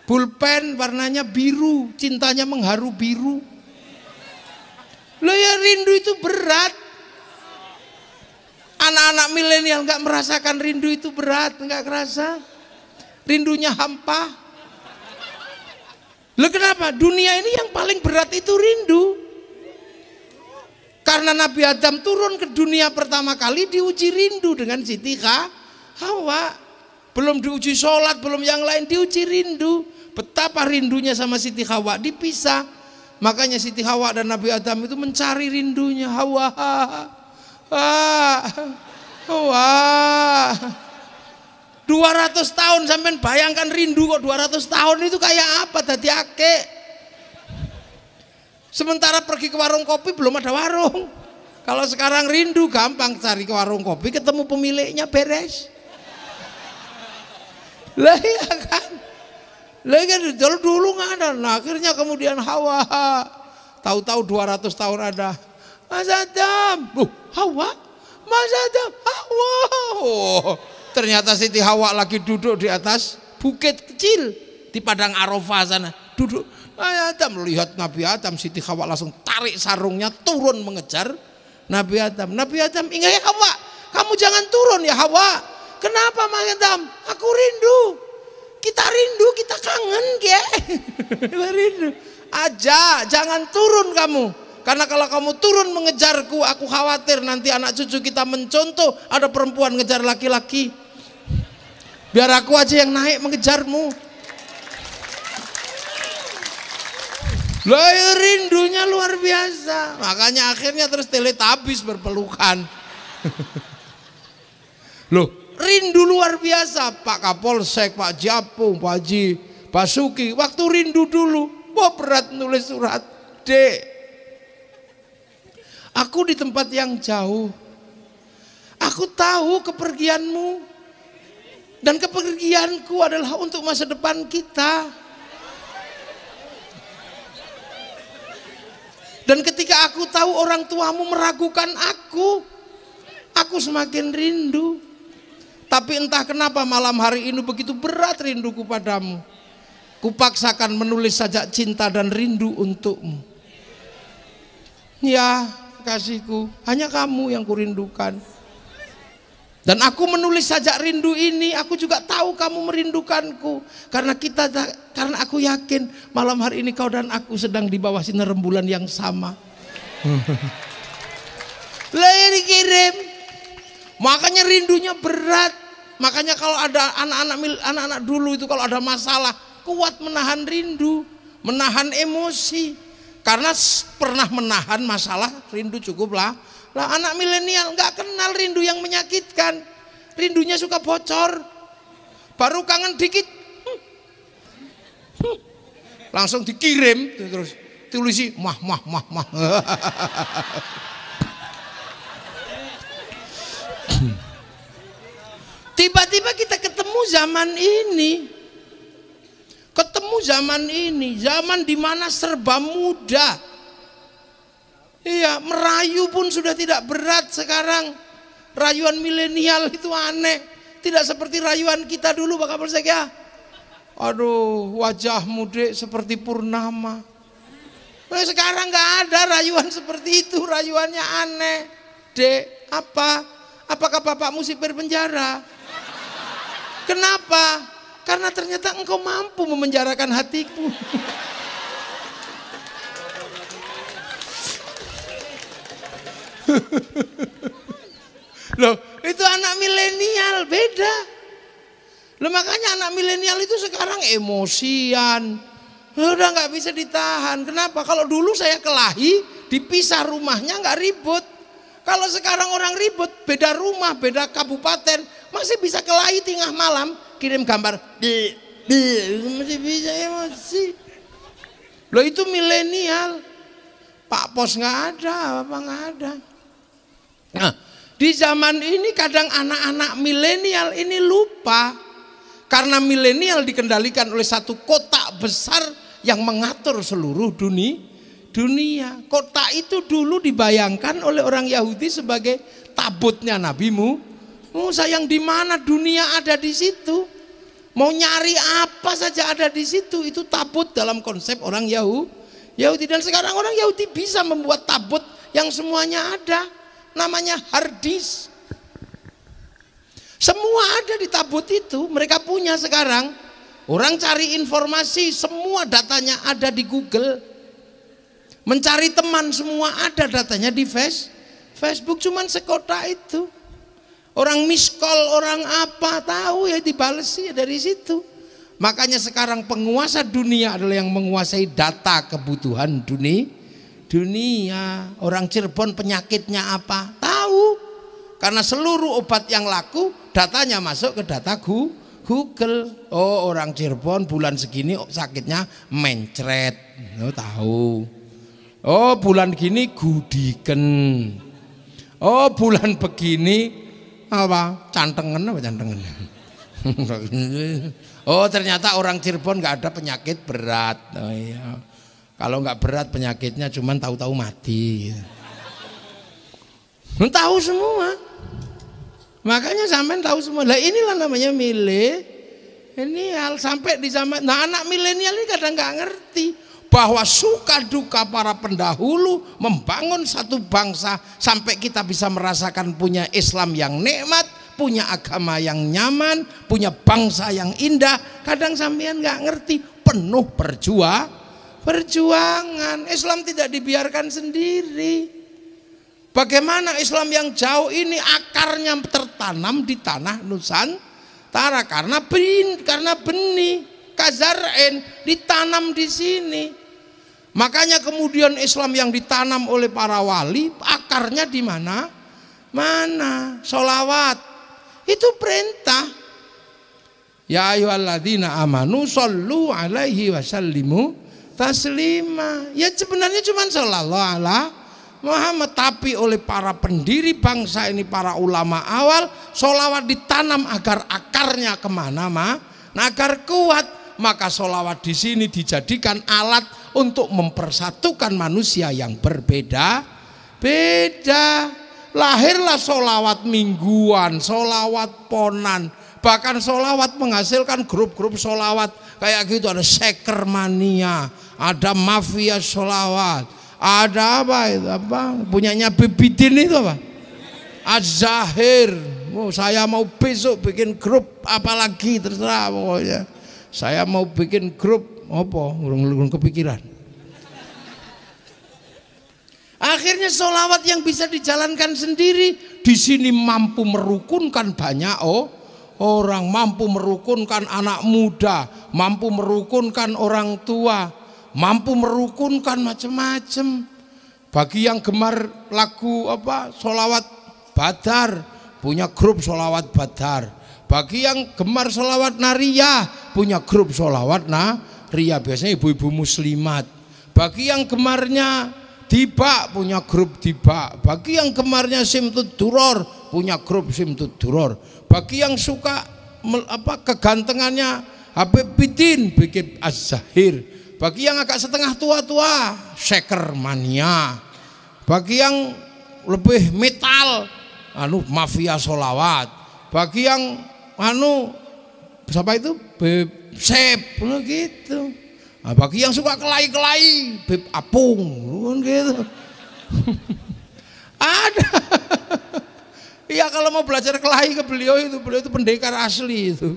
pulpen warnanya biru, cintanya mengharu biru. Loh ya rindu itu berat. Anak-anak milenial nggak merasakan rindu itu berat, nggak kerasa. Rindunya hampa. Loh kenapa? Dunia ini yang paling berat itu rindu. Karena Nabi Adam turun ke dunia pertama kali diuji rindu dengan Siti Hawa. Belum diuji sholat, belum yang lain, diuji rindu. Betapa rindunya sama Siti Hawa, dipisah. Makanya Siti Hawa dan Nabi Adam itu mencari rindunya. Hawa, Hawa. 200 tahun sampai bayangkan rindu kok 200 tahun itu kayak apa tadi ake. Sementara pergi ke warung kopi belum ada warung. Kalau sekarang rindu gampang cari ke warung kopi, ketemu pemiliknya beres. Lah ya kan. Lah kan dulu nggak ada. Nah, akhirnya kemudian Hawa. Tahu-tahu 200 tahun ada. Mas Adam. Hawa? Mas Adam. Hawa. Oh, ternyata Siti Hawa lagi duduk di atas bukit kecil di padang Arafah sana. Duduk. Mas Adam melihat Nabi Adam, Siti Hawa langsung tarik sarungnya turun mengejar Nabi Adam. Nabi Adam, ingat ya Hawa, kamu jangan turun ya Hawa. Kenapa Mas Adam? Aku rindu. Kita rindu, kita kangen ya. Rindu. Aja, jangan turun kamu. Karena kalau kamu turun mengejarku, aku khawatir nanti anak cucu kita mencontoh ada perempuan ngejar laki-laki. Biar aku aja yang naik mengejarmu. Lah rindunya luar biasa. Makanya akhirnya terus Teletubbies berpelukan. Loh, rindu luar biasa. Pak Kapolsek, Pak Japung, Pak Haji Basuki, waktu rindu dulu, wah berat nulis surat. Dek, aku di tempat yang jauh. Aku tahu kepergianmu. Dan kepergianku adalah untuk masa depan kita. Dan ketika aku tahu orang tuamu meragukan aku semakin rindu. Tapi entah kenapa malam hari ini begitu berat rinduku padamu. Kupaksakan menulis saja cinta dan rindu untukmu. Ya kasihku, hanya kamu yang kurindukan. Dan aku menulis saja rindu ini, aku juga tahu kamu merindukanku. Karena aku yakin malam hari ini kau dan aku sedang di bawah sinar rembulan yang sama. Lah dikirim. Makanya rindunya berat. Makanya kalau ada anak-anak dulu itu kalau ada masalah, kuat menahan rindu, menahan emosi. Karena pernah menahan masalah, rindu cukuplah. Lah anak milenial nggak kenal rindu yang menyakitkan. Rindunya suka bocor. Baru kangen dikit langsung dikirim terus tulisi mah. Tiba-tiba kita ketemu zaman ini. Zaman di mana serba mudah. Iya, merayu pun sudah tidak berat sekarang. Rayuan milenial itu aneh. Tidak seperti rayuan kita dulu Pak Kapolsek ya. Aduh, wajahmu Dek seperti purnama. Nah, sekarang nggak ada rayuan seperti itu. Rayuannya aneh. Dek, apakah bapakmu sipir penjara? Kenapa? Karena ternyata engkau mampu memenjarakan hatiku. Loh, itu anak milenial beda. Loh, makanya anak milenial itu sekarang emosian. Udah nggak bisa ditahan. Kenapa? Kalau dulu saya kelahi, dipisah rumahnya nggak ribut. Kalau sekarang orang ribut, beda rumah, beda kabupaten, masih bisa kelahi tengah malam, kirim gambar, masih bisa emosi. Loh, itu milenial. Pak Pos nggak ada, apa nggak ada. Nah, di zaman ini kadang anak-anak milenial ini lupa, karena milenial dikendalikan oleh satu kotak besar yang mengatur seluruh dunia. Kotak itu dulu dibayangkan oleh orang Yahudi sebagai tabutnya Nabi Musa, yang di mana dunia ada di situ. Mau nyari apa saja ada di situ, itu tabut dalam konsep orang Yahudi. Dan sekarang orang Yahudi bisa membuat tabut yang semuanya ada, namanya hard disk. Semua ada di tabut itu, mereka punya sekarang. Orang cari informasi, semua datanya ada di Google. Mencari teman, semua ada datanya di Facebook, cuman sekota itu. Orang miss call, orang apa, tahu ya, dibales ya dari situ. Makanya sekarang penguasa dunia adalah yang menguasai data kebutuhan dunia. Orang Cirebon penyakitnya apa, tahu. Karena seluruh obat yang laku datanya masuk ke data Google. Oh, orang Cirebon bulan segini sakitnya mencret, tahu. Oh, bulan gini gudiken. Oh, bulan begini apa? Cantengen. Oh, ternyata orang Cirebon nggak ada penyakit berat. Oh iya. Kalau nggak berat penyakitnya cuman tahu-tahu mati. Tahu semua. Makanya sampean tahu semua. Lah inilah namanya milenial. Sampai di zaman, nah anak milenial ini kadang nggak ngerti bahwa suka duka para pendahulu membangun satu bangsa sampai kita bisa merasakan punya Islam yang nikmat, punya agama yang nyaman, punya bangsa yang indah. Kadang sampean nggak ngerti, penuh perjuangan. Islam tidak dibiarkan sendiri. Bagaimana Islam yang jauh ini akarnya tertanam di tanah Nusantara karena benih kazar'in ditanam di sini. Makanya kemudian Islam yang ditanam oleh para wali akarnya di mana? Sholawat itu perintah. Ya ayyuhalladzina amanu shollu alaihi wasallimu taslima. Ya sebenarnya cuma sallallahu alaihi Muhammad, tapi oleh para pendiri bangsa ini, para ulama awal, sholawat ditanam agar akarnya kemana agar kuat. Maka sholawat di sini dijadikan alat untuk mempersatukan manusia yang berbeda. Lahirlah sholawat mingguan, sholawat ponan, bahkan sholawat menghasilkan grup-grup sholawat kayak gitu. Ada Sekermania, ada Mafia Sholawat. Ada apa itu, punyanya Bibidin itu apa? Az-Zahir. Oh, saya mau besok bikin grup apalagi terserah pokoknya. Saya mau bikin grup apa? Urung kepikiran. Akhirnya sholawat yang bisa dijalankan sendiri di sini mampu merukunkan banyak orang, mampu merukunkan anak muda, mampu merukunkan orang tua, mampu merukunkan macam-macam. Bagi yang gemar lagu sholawat Badar, punya grup sholawat Badar. Bagi yang gemar sholawat Nariyah, punya grup sholawat Nariyah, biasanya ibu-ibu muslimat. Bagi yang gemarnya Diba, punya grup Diba. Bagi yang gemarnya Simtud Duror, punya grup Simtud Duror. Bagi yang suka kegantengannya Habib Bidin, bikin Az-Zahir. Bagi yang agak setengah tua-tua, Sekermania. Bagi yang lebih metal, Mafia Sholawat. Bagi yang siapa itu? Beb Sep, gitu. Nah, bagi yang suka kelai-kelai, Beb Apung, gitu. Ada. Iya, kalau mau belajar kelahi ke beliau itu pendekar asli itu.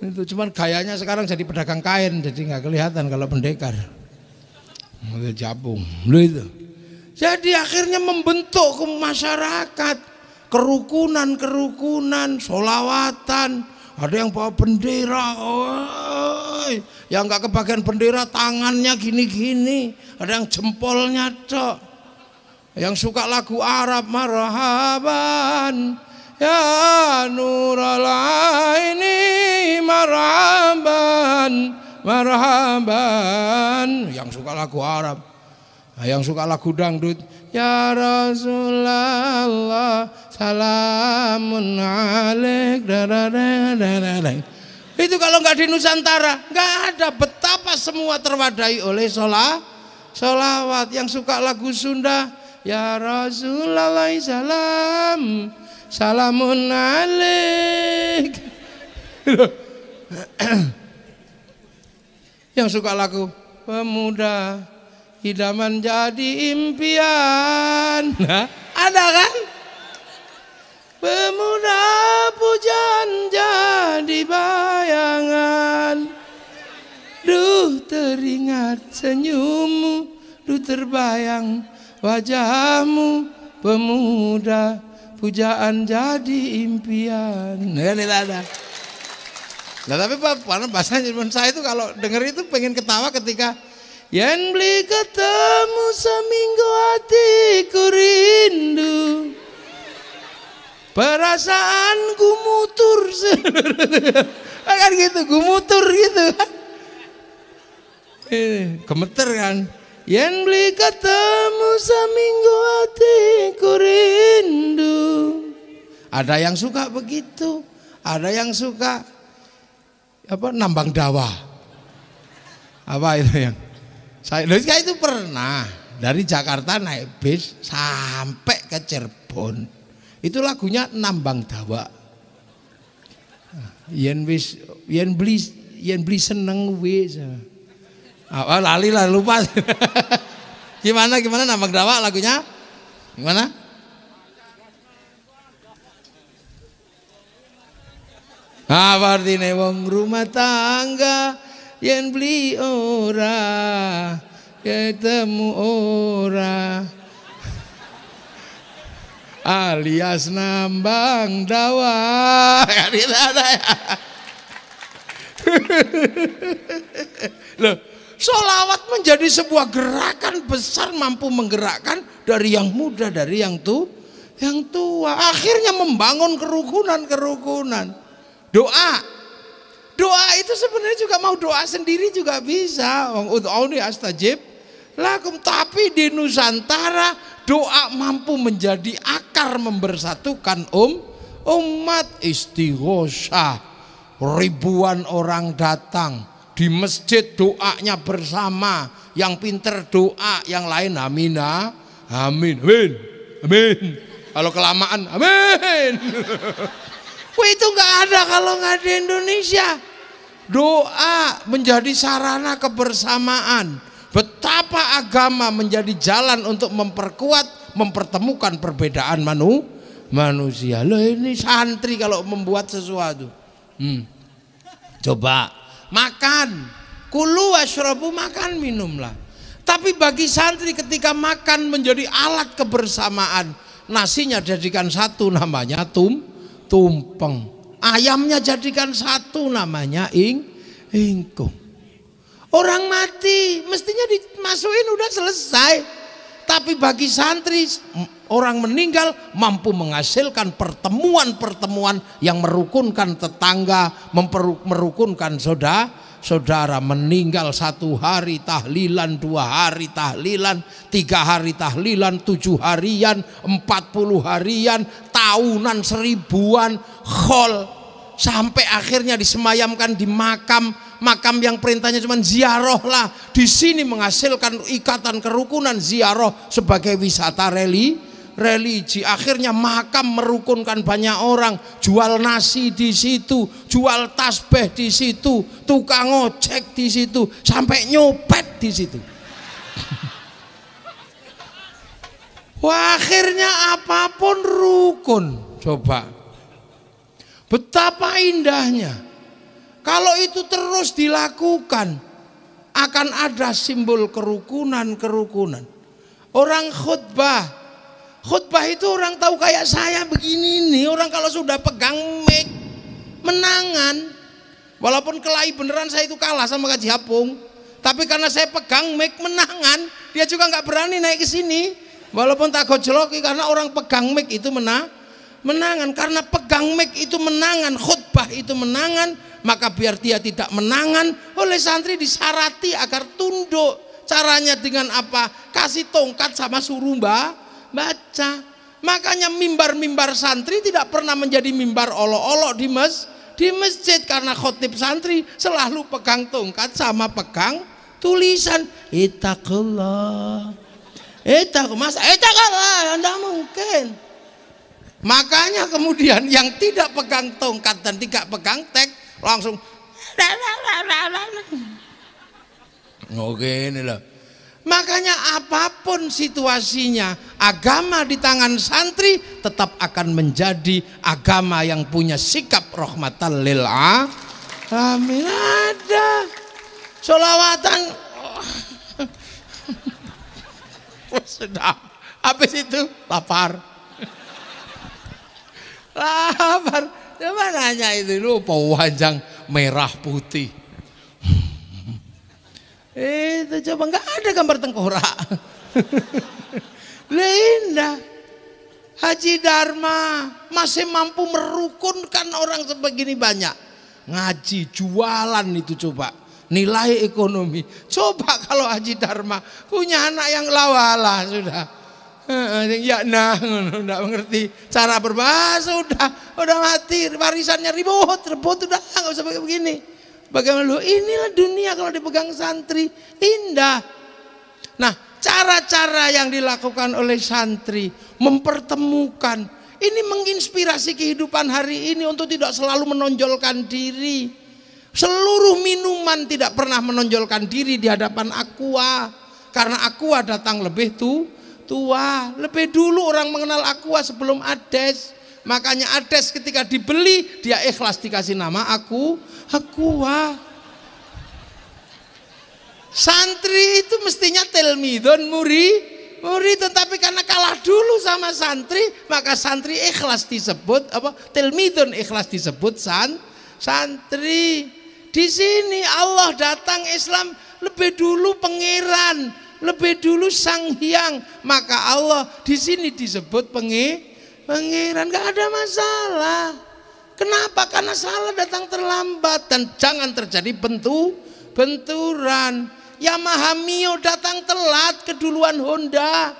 Itu cuman gayanya sekarang jadi pedagang kain, jadi nggak kelihatan kalau pendekar. Itu Japung, itu. Jadi akhirnya membentuk ke masyarakat kerukunan, sholawatan. Ada yang bawa bendera, yang nggak kebagian bendera tangannya gini-gini. Ada yang jempolnya cok. Yang suka lagu Arab, marhaban ya nurul aini, marhaban. Yang suka lagu Arab. Yang suka lagu dangdut, ya Rasulullah salamun alaik. Itu kalau nggak di Nusantara nggak ada. Betapa semua terwadai oleh sholawat. Yang suka lagu Sunda, ya Rasulullah salamun alaik. Yang suka lagu pemuda idaman jadi impian. Nah, ada kan? Pemuda pujaan jadi bayangan. Duh teringat senyummu, duh terbayang wajahmu. Pemuda pujaan jadi impian. Nah, ini ada. Nah, tapi bahasa Jerman saya itu kalau denger itu pengen ketawa ketika yen beli ketemu seminggu hatiku rindu, perasaan gumutur. Kan gitu, gumutur gitu kan. Gemeter kan. Yen beli ketemu seminggu hatiku rindu. Ada yang suka begitu, ada yang suka nambang dawa. Apa itu yang saya itu pernah dari Jakarta naik bis sampai ke Cirebon. Itu lagunya Nambang Dawa. Yen beli seneng wis. Lali lah, lupa. Gimana Nambang Dawa lagunya? Gimana? Artine wong rumah tangga yen beli ora ketemu ora alias nambang dawa. Loh, sholawat menjadi sebuah gerakan besar, mampu menggerakkan dari yang muda, dari yang tua, akhirnya membangun kerukunan. Doa itu sebenarnya juga mau doa sendiri juga bisa. Ud'uni astajib lakum. Tapi di Nusantara doa mampu menjadi akar membersatukan umat. Istighosah, ribuan orang datang di masjid, doanya bersama. Yang pinter doa, yang lain amin. Kalau kelamaan amin. Itu nggak ada kalau nggak di Indonesia. Doa menjadi sarana kebersamaan. Betapa agama menjadi jalan untuk memperkuat, mempertemukan perbedaan manusia. Loh, ini santri kalau membuat sesuatu. Coba makan, kulu washrabu, makan minumlah. Tapi bagi santri ketika makan menjadi alat kebersamaan, nasinya jadikan satu namanya tumpeng, ayamnya jadikan satu namanya ingkung. Orang mati mestinya dimasukin udah selesai. Tapi bagi santri, orang meninggal mampu menghasilkan pertemuan-pertemuan yang merukunkan tetangga, merukunkan saudara. Meninggal 1 hari tahlilan, 2 hari tahlilan, 3 hari tahlilan, 7 harian, 40 harian, tahunan, 1000-an, khol, sampai akhirnya disemayamkan di makam yang perintahnya cuma ziarah lah. Di sini menghasilkan ikatan kerukunan, ziarah sebagai wisata religi. Akhirnya makam merukunkan banyak orang, jual nasi di situ, jual tasbih di situ, tukang ojek di situ, sampai nyopet di situ. Wah, akhirnya apapun rukun. Coba betapa indahnya. Kalau itu terus dilakukan, akan ada simbol kerukunan. Orang khutbah. Khutbah itu orang tahu kayak saya begini nih, orang kalau sudah pegang mic menangan. Walaupun kelahi beneran saya itu kalah sama Kaji Apung, tapi karena saya pegang mic menangan, dia juga nggak berani naik ke sini. Walaupun tak gojloki, karena orang pegang mic itu menangan. Karena pegang mic itu menangan, khutbah itu menangan, maka biar dia tidak menangan, oleh santri disarati agar tunduk. Caranya dengan apa? Kasih tongkat sama suruh baca. Makanya mimbar-mimbar santri tidak pernah menjadi mimbar olok-olok di masjid, karena khotib santri selalu pegang tongkat sama pegang tulisan ittaqullah. Ittaqullah, tidak mungkin. Makanya kemudian yang tidak pegang tongkat dan tidak pegang teks langsung oke ini loh. Makanya apapun situasinya, agama di tangan santri tetap akan menjadi agama yang punya sikap rahmatan lil alamin. Ada sholawatan sudah habis itu lapar. Coba nanya itu lupa wajang merah putih. Itu coba nggak ada gambar tengkorak. Linda Haji Dharma masih mampu merukunkan orang sebegini banyak. Ngaji, jualan itu coba. Nilai ekonomi. Coba kalau Haji Dharma punya anak yang lawala sudah. Ya nah, enggak mengerti cara berbahasa, udah mati, warisannya rebut udah nggak usah begini. Bagaimana lu? Inilah dunia kalau dipegang santri, indah. Nah, cara-cara yang dilakukan oleh santri mempertemukan, ini menginspirasi kehidupan hari ini untuk tidak selalu menonjolkan diri. Seluruh minuman tidak pernah menonjolkan diri di hadapan Aqua, karena Aqua datang lebih tua. Lebih dulu orang mengenal Aqua sebelum Ades. Makanya Ades ketika dibeli dia ikhlas dikasih nama Aqua. Santri itu mestinya telmidon murid, tetapi karena kalah dulu sama santri, maka santri ikhlas disebut apa? Telmidon ikhlas disebut santri. Di sini Allah datang Islam lebih dulu pangeran, lebih dulu sang hyang, maka Allah di sini disebut pangeran, nggak ada masalah. Kenapa? Karena salah datang terlambat dan jangan terjadi benturan. Yamaha Mio datang telat keduluan Honda,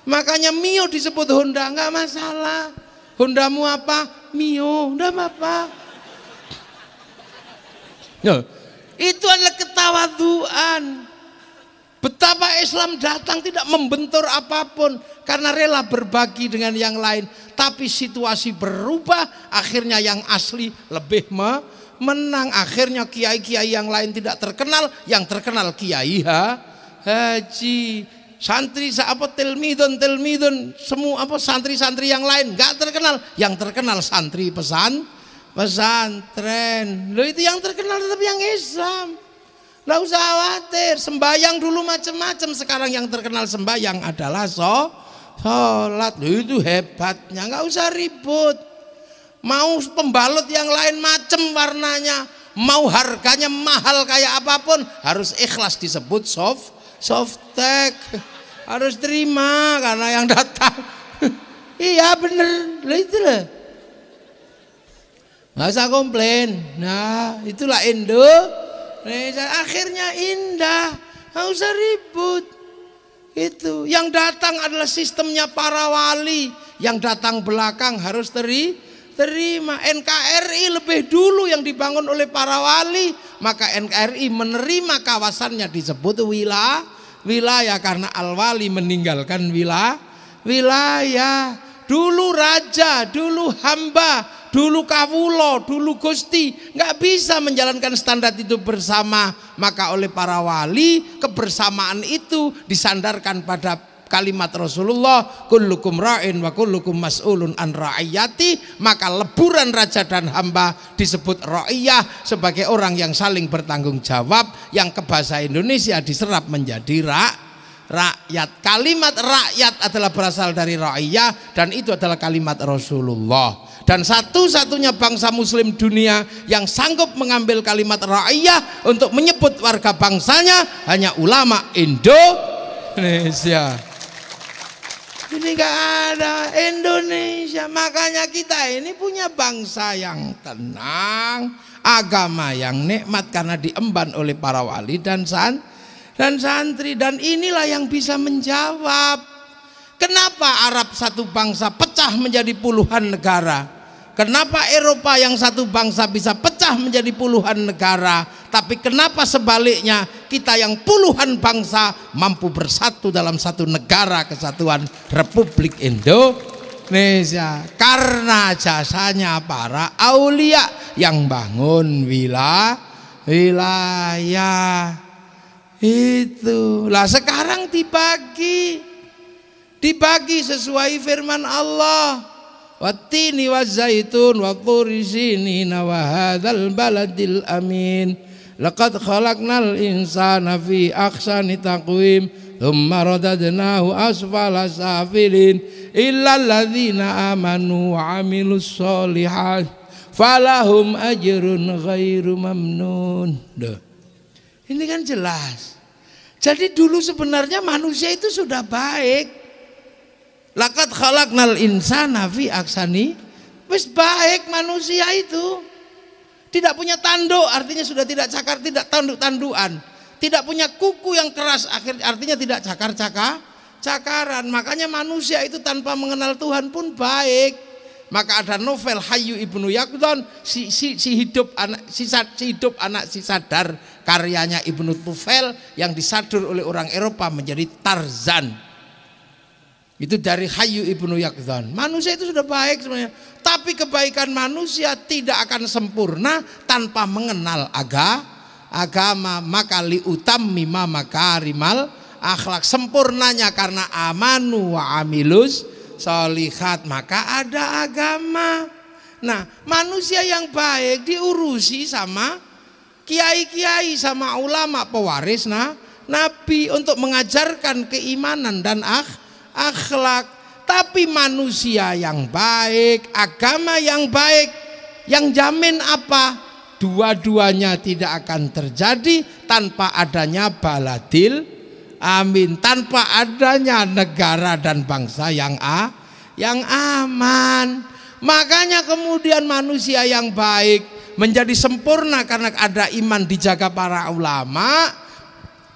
makanya Mio disebut Honda, nggak masalah. Hondamu apa? Mio, udah apa? Itu adalah ketawaduan. Betapa Islam datang tidak membentur apapun karena rela berbagi dengan yang lain. Tapi situasi berubah, akhirnya yang asli lebih menang. Akhirnya kiai-kiai yang lain tidak terkenal, yang terkenal kiai haji. Santri apa telmidon semua apa santri-santri yang lain nggak terkenal, yang terkenal santri pesantren. Loh, itu yang terkenal tetap yang Islam. Nggak usah khawatir. Sembayang dulu macam-macam, sekarang yang terkenal sembayang adalah sholat. Loh, itu hebatnya, nggak usah ribut. Mau pembalut yang lain macam warnanya, mau harganya mahal kayak apapun, harus ikhlas disebut softtek. Harus terima karena yang datang. Iya bener, loh itu loh. Nggak usah komplain. Nah itulah akhirnya indah, nggak usah ribut. Itu yang datang adalah sistemnya para wali, yang datang belakang harus terima. NKRI lebih dulu yang dibangun oleh para wali, maka NKRI menerima kawasannya disebut wilayah karena al-wali meninggalkan wilayah. Dulu raja, dulu hamba, dulu kawulo, dulu gusti, nggak bisa menjalankan standar itu bersama. Maka oleh para wali kebersamaan itu disandarkan pada kalimat Rasulullah, kullukum ra'in wa kullukum mas'ulun an ra'iyati. Maka leburan raja dan hamba disebut ra'iyah, sebagai orang yang saling bertanggung jawab, yang ke bahasa Indonesia diserap menjadi rakyat. Kalimat rakyat adalah berasal dari ra'iyah dan itu adalah kalimat Rasulullah. Dan satu-satunya bangsa muslim dunia yang sanggup mengambil kalimat ra'iyah untuk menyebut warga bangsanya hanya ulama Indonesia. Ini gak ada Indonesia. Makanya kita ini punya bangsa yang tenang, agama yang nikmat karena diemban oleh para wali dan santri. Dan inilah yang bisa menjawab kenapa Arab satu bangsa pecah menjadi puluhan negara. Kenapa Eropa yang satu bangsa bisa pecah menjadi puluhan negara. Tapi kenapa sebaliknya kita yang puluhan bangsa mampu bersatu dalam satu negara kesatuan Republik Indonesia. Karena jasanya para aulia yang bangun wilayah. Itulah sekarang dibagi sesuai firman Allah. Wattini wazzaitun wa turi sinina wa hadzal baladil amin. Laqad khalaqnal insana fi ahsani taqwim thumma radadnahu asfala safilin illa alladzina amanu wa amilus solihat falahum ajrun ghairu mamnun. Ini kan jelas. Jadi dulu sebenarnya manusia itu sudah baik. Laqad khalaqnal insana fi ahsani, wis baik manusia itu. Tidak punya tanduk artinya sudah tidak cakar, tidak tanduk-tandukan. Tidak punya kuku yang keras artinya tidak cakaran. Makanya manusia itu tanpa mengenal Tuhan pun baik. Maka ada novel Hayyu Ibnu Yaqdhan si hidup anak si sadar, karyanya Ibnu Tufail yang disadur oleh orang Eropa menjadi Tarzan. Itu dari Hayyu Ibnu Yaqdhan. Manusia itu sudah baik sebenarnya. Tapi kebaikan manusia tidak akan sempurna tanpa mengenal agama. Maka liutammima makarimal akhlak. Sempurnanya karena amanu wa amilus sholihat. Maka ada agama. Nah, manusia yang baik diurusi sama kiai-kiai, sama ulama pewaris Nabi untuk mengajarkan keimanan dan akhlak. Tapi manusia yang baik, agama yang baik, yang jamin apa? Dua-duanya tidak akan terjadi tanpa adanya baladil amin, tanpa adanya negara dan bangsa yang aman. Makanya kemudian manusia yang baik menjadi sempurna karena ada iman dijaga para ulama.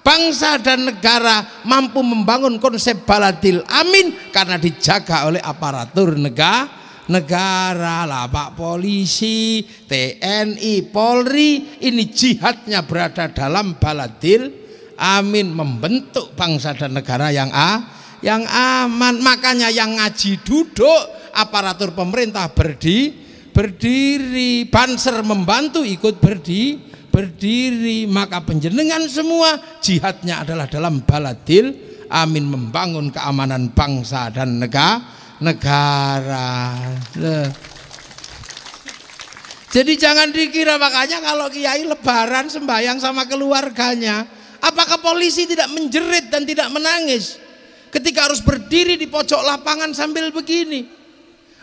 Bangsa dan negara mampu membangun konsep baladil amin karena dijaga oleh aparatur negara lah, Pak Polisi, TNI, Polri. Ini jihadnya berada dalam baladil amin, membentuk bangsa dan negara yang aman. Makanya yang ngaji duduk, aparatur pemerintah berdiri, banser membantu ikut berdiri. Maka penjenengan semua jihadnya adalah dalam baladil amin, membangun keamanan bangsa dan negara. Jadi jangan dikira, makanya kalau kiai lebaran sembahyang sama keluarganya, apakah polisi tidak menjerit dan tidak menangis ketika harus berdiri di pojok lapangan sambil begini?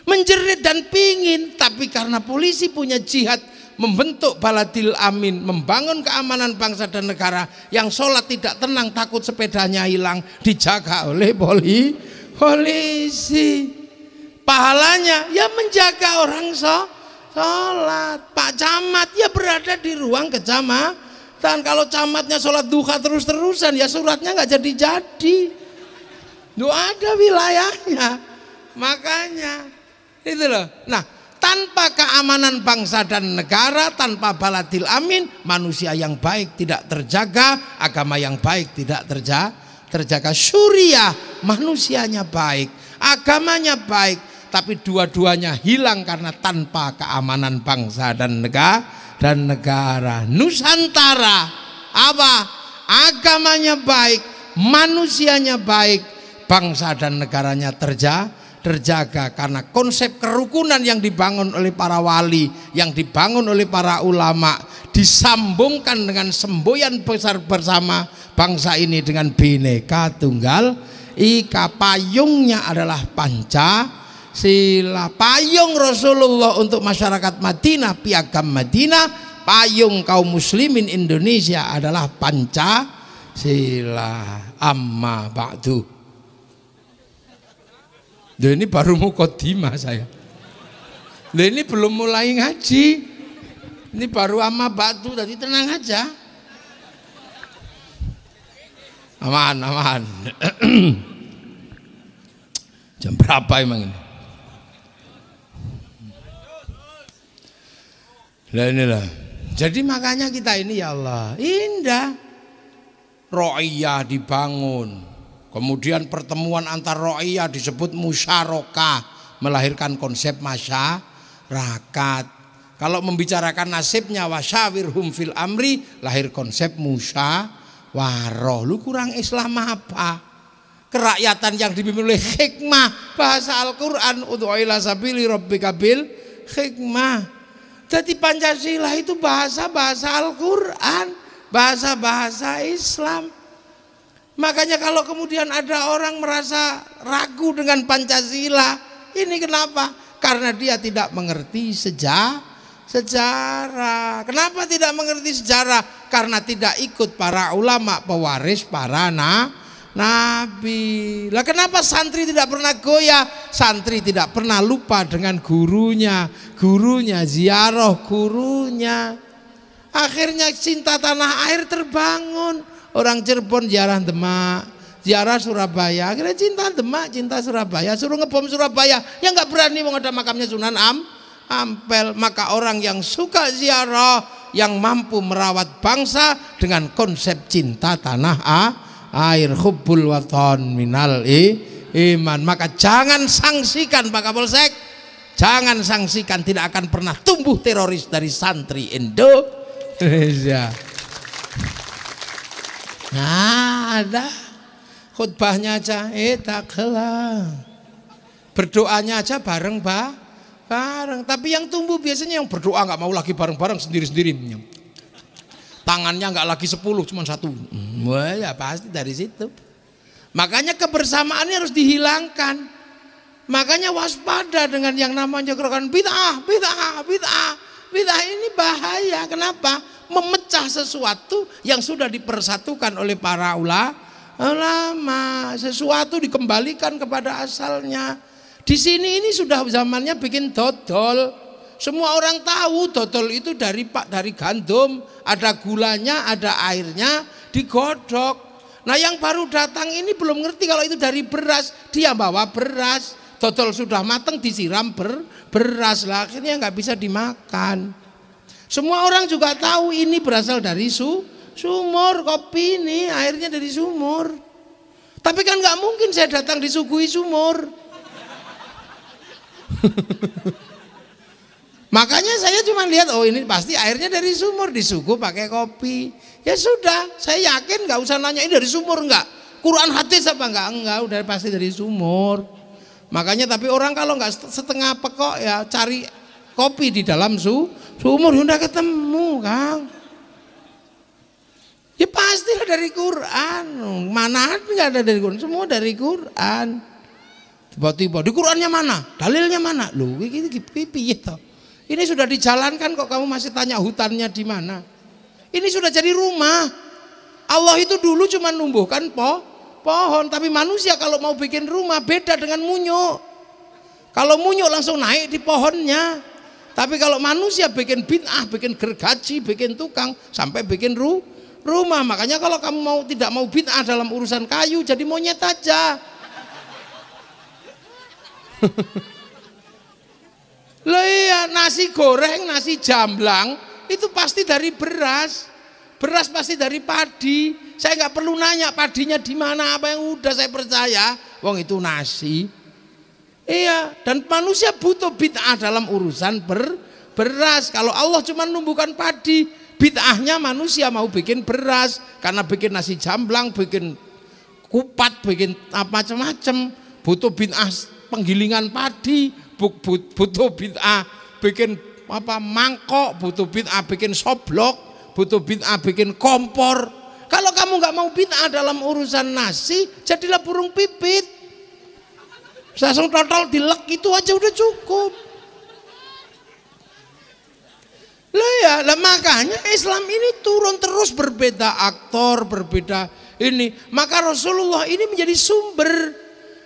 Menjerit dan pingin, tapi karena polisi punya jihad membentuk baladil amin, membangun keamanan bangsa dan negara. Yang sholat tidak tenang, takut sepedanya hilang, dijaga oleh polisi. Pahalanya ya menjaga orang sholat. Pak Camat ya berada di ruang kecamatan. Kalau camatnya sholat duha terus-terusan ya suratnya nggak jadi. Itu ada wilayahnya. Makanya itu loh. Nah, tanpa keamanan bangsa dan negara, tanpa baladil amin, manusia yang baik tidak terjaga, agama yang baik tidak terjaga. Suriah manusianya baik, agamanya baik, tapi dua-duanya hilang karena tanpa keamanan bangsa dan negara. Nusantara apa? Agamanya baik, manusianya baik, bangsa dan negaranya terjaga karena konsep kerukunan yang dibangun oleh para wali, yang dibangun oleh para ulama, disambungkan dengan semboyan besar bersama bangsa ini dengan Bhinneka Tunggal Ika. Payungnya adalah Pancasila. Payung Rasulullah untuk masyarakat Madinah, piagam Madinah, payung kaum muslimin Indonesia adalah Pancasila. Amma ba'du. Ini baru muqaddimah saya. Ini belum mulai ngaji. Ini baru amma ba'du, tadi tenang aja. Aman, aman. Jam berapa emang ini? Nah inilah. Jadi makanya kita ini ya Allah, indah. Ro'iyah dibangun. Kemudian pertemuan antar ro'iyah disebut musyarakah, melahirkan konsep masyarakat. Kalau membicarakan nasibnya wasyawirhum fil amri, lahir konsep musyawarah. Lu kurang Islam apa? Kerakyatan yang dipimpin oleh hikmah, bahasa Al-Qur'an, ud'u ila sabili rabbika bil hikmah. Jadi Pancasila itu bahasa-bahasa Al-Qur'an, bahasa-bahasa Islam. Makanya kalau kemudian ada orang merasa ragu dengan Pancasila, ini kenapa? Karena dia tidak mengerti sejarah. Kenapa tidak mengerti sejarah? Karena tidak ikut para ulama pewaris para nabi. Lah kenapa santri tidak pernah goyah? Santri tidak pernah lupa dengan gurunya, ziarah gurunya. Akhirnya cinta tanah air terbangun. Orang Cirebon ziarah Demak, ziarah Surabaya, akhirnya cinta Demak, cinta Surabaya, suruh ngebom Surabaya, yang nggak berani mau ada makamnya Sunan Ampel. Maka orang yang suka ziarah, yang mampu merawat bangsa dengan konsep cinta tanah air, hubbul watan minal iman, maka jangan sangsikan Pak Kapolsek, jangan sangsikan, tidak akan pernah tumbuh teroris dari santri Indonesia. Nah, ada khutbahnya aja taklah, berdoanya aja bareng bareng. Tapi yang tumbuh biasanya yang berdoa nggak mau lagi bareng-bareng, sendiri-sendiri. Tangannya nggak lagi 10, cuma 1. Wah, ya pasti dari situ. Makanya kebersamaannya harus dihilangkan. Makanya waspada dengan yang namanya gerakan bid'ah. Bid'ah ini bahaya. Kenapa? Memecah sesuatu yang sudah dipersatukan oleh para ulama. Sesuatu dikembalikan kepada asalnya. Di sini ini sudah zamannya bikin dodol. Semua orang tahu dodol itu dari gandum, ada gulanya, ada airnya, digodok. Nah yang baru datang ini belum ngerti kalau itu dari beras, dia bawa beras, dodol sudah matang disiram beras lah, akhirnya nggak bisa dimakan. Semua orang juga tahu ini berasal dari sumur, kopi ini airnya dari sumur. Tapi kan nggak mungkin saya datang disuguhi sumur. Makanya saya cuma lihat, oh ini pasti airnya dari sumur, disuguh pakai kopi. Ya sudah, saya yakin nggak usah nanya ini dari sumur enggak. Quran hadis apa enggak, udah pasti dari sumur. Makanya tapi orang kalau nggak setengah pekok ya cari kopi di dalam sumur udah ketemu, Kang. Ya pastilah dari Quran. Mana nggak ada dari Quran, semua dari Quran. Tiba-tiba di Qurannya mana? Dalilnya mana? Loh, ini piye toh? Ini sudah dijalankan kok kamu masih tanya hutannya di mana? Ini sudah jadi rumah. Allah itu dulu cuma numbuhkan pohon, tapi manusia kalau mau bikin rumah beda dengan munyuk. Kalau munyuk langsung naik di pohonnya. Tapi kalau manusia bikin bid'ah, bikin gergaji, bikin tukang, sampai bikin rumah. Makanya kalau kamu tidak mau bid'ah dalam urusan kayu, jadi monyet aja. Loh iya, nasi goreng, nasi jamblang itu pasti dari beras. Beras pasti dari padi. Saya nggak perlu nanya padinya di mana, apa yang udah saya percaya. Wong itu nasi. Iya, dan manusia butuh bid'ah dalam urusan beras. Kalau Allah cuma numbuhkan padi, bid'ahnya manusia mau bikin beras, karena bikin nasi jamblang, bikin kupat, bikin macam-macam, butuh bid'ah penggilingan padi, butuh bid'ah bikin apa mangkok, butuh bid'ah bikin soblok, butuh bid'ah bikin kompor. Kalau kamu nggak mau bid'ah dalam urusan nasi, jadilah burung pipit. Langsung total dilek itu aja udah cukup. Lah makanya Islam ini turun terus, berbeda aktor, berbeda ini. Maka Rasulullah ini menjadi sumber.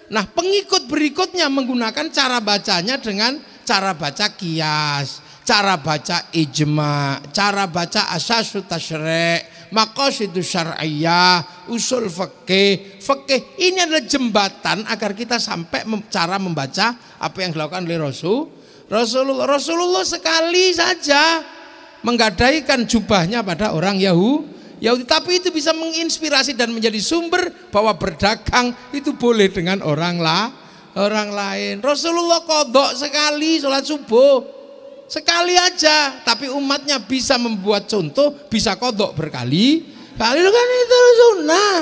Nah, pengikut berikutnya menggunakan cara bacanya dengan cara baca qiyas, cara baca ijma, cara baca asasut tasyri', maqasidus syar'iyyah, usul fikih. Fikih ini adalah jembatan agar kita sampai cara membaca apa yang dilakukan oleh Rasulullah. Rasulullah sekali saja menggadaikan jubahnya pada orang Yahudi, tapi itu bisa menginspirasi dan menjadi sumber bahwa berdagang itu boleh dengan orang lain. Rasulullah qodok sekali sholat subuh, sekali aja, tapi umatnya bisa membuat contoh, bisa qodok berkali-kali, kan itu sunnah.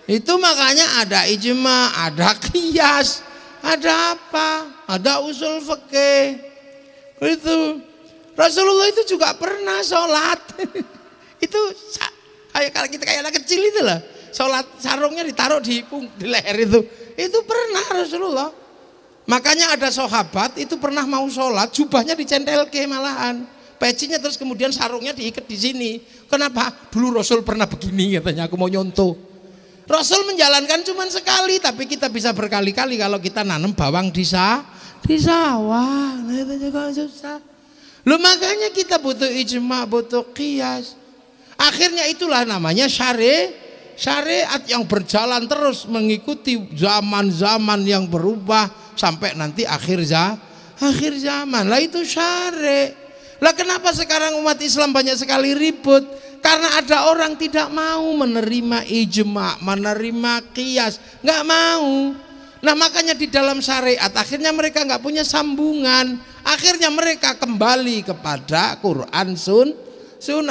Itu makanya ada ijma, ada qiyas, ada apa, ada usul fikih. Itu Rasulullah itu juga pernah sholat. Itu kayak kita kayak anak kecil itu lah, sholat sarungnya ditaruh di leher itu pernah Rasulullah. Makanya ada sahabat itu pernah mau sholat, jubahnya dicentelke malahan, pecinya, terus kemudian sarungnya diikat di sini. Kenapa? Dulu Rasul pernah begini, katanya, aku mau nyontoh. Rasul menjalankan cuma sekali, tapi kita bisa berkali-kali kalau kita nanam bawang di sawah. Nah, itu juga susah. Loh, makanya kita butuh ijma, butuh qiyas. Akhirnya itulah namanya syariat yang berjalan terus mengikuti zaman-zaman yang berubah sampai nanti akhir zaman. Lah itu syariat. Lah kenapa sekarang umat Islam banyak sekali ribut? Karena ada orang tidak mau menerima ijma, menerima qiyas, nggak mau. Nah, makanya di dalam syariat akhirnya mereka nggak punya sambungan. Akhirnya mereka kembali kepada Quran sunnah.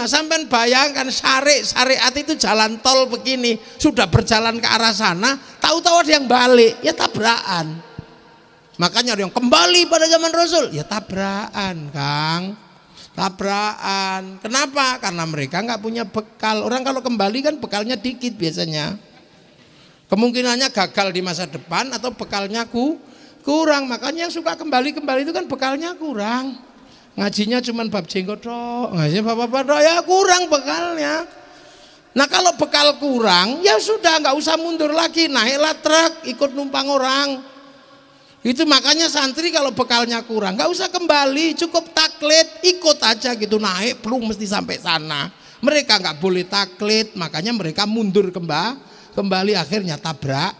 Sampai bayangkan syariat itu jalan tol begini, sudah berjalan ke arah sana, tahu-tahu ada yang balik, ya tabrakan. Makanya ada yang kembali pada zaman Rasul, ya tabrakan, Kang. Tabrakan. Kenapa? Karena mereka nggak punya bekal. Orang kalau kembali kan bekalnya dikit biasanya. Kemungkinannya gagal di masa depan atau bekalnya kurang. Makanya yang suka kembali itu kan bekalnya kurang. Ngajinya cuma bab jenggot tok, ngajinya bab apa ya kurang bekalnya. Nah, kalau bekal kurang ya sudah, nggak usah mundur lagi, naiklah truk ikut numpang orang. Itu makanya santri kalau bekalnya kurang nggak usah kembali, cukup taklid, ikut aja gitu, naik belum mesti sampai sana. Mereka nggak boleh taklid, makanya mereka mundur kembali, akhirnya tabrakan.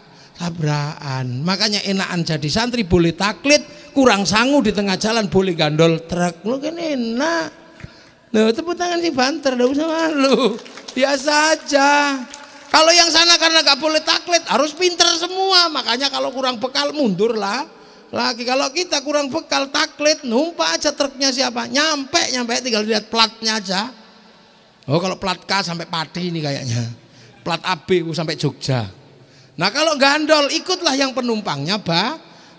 Makanya enakan jadi santri, boleh taklid, kurang sangu di tengah jalan boleh gandol truk, lu kan enak. Loh, tepuk tangan si banter, enggak usah malu, biasa aja. Kalau yang sana karena gak boleh taklid harus pinter semua, makanya kalau kurang bekal mundur lah lagi. Kalau kita kurang bekal taklid, numpak aja truknya siapa, nyampe tinggal lihat platnya aja. Oh, kalau plat K sampai Pati ini kayaknya, plat AB sampai Jogja. Nah, kalau gandol ikutlah yang penumpangnya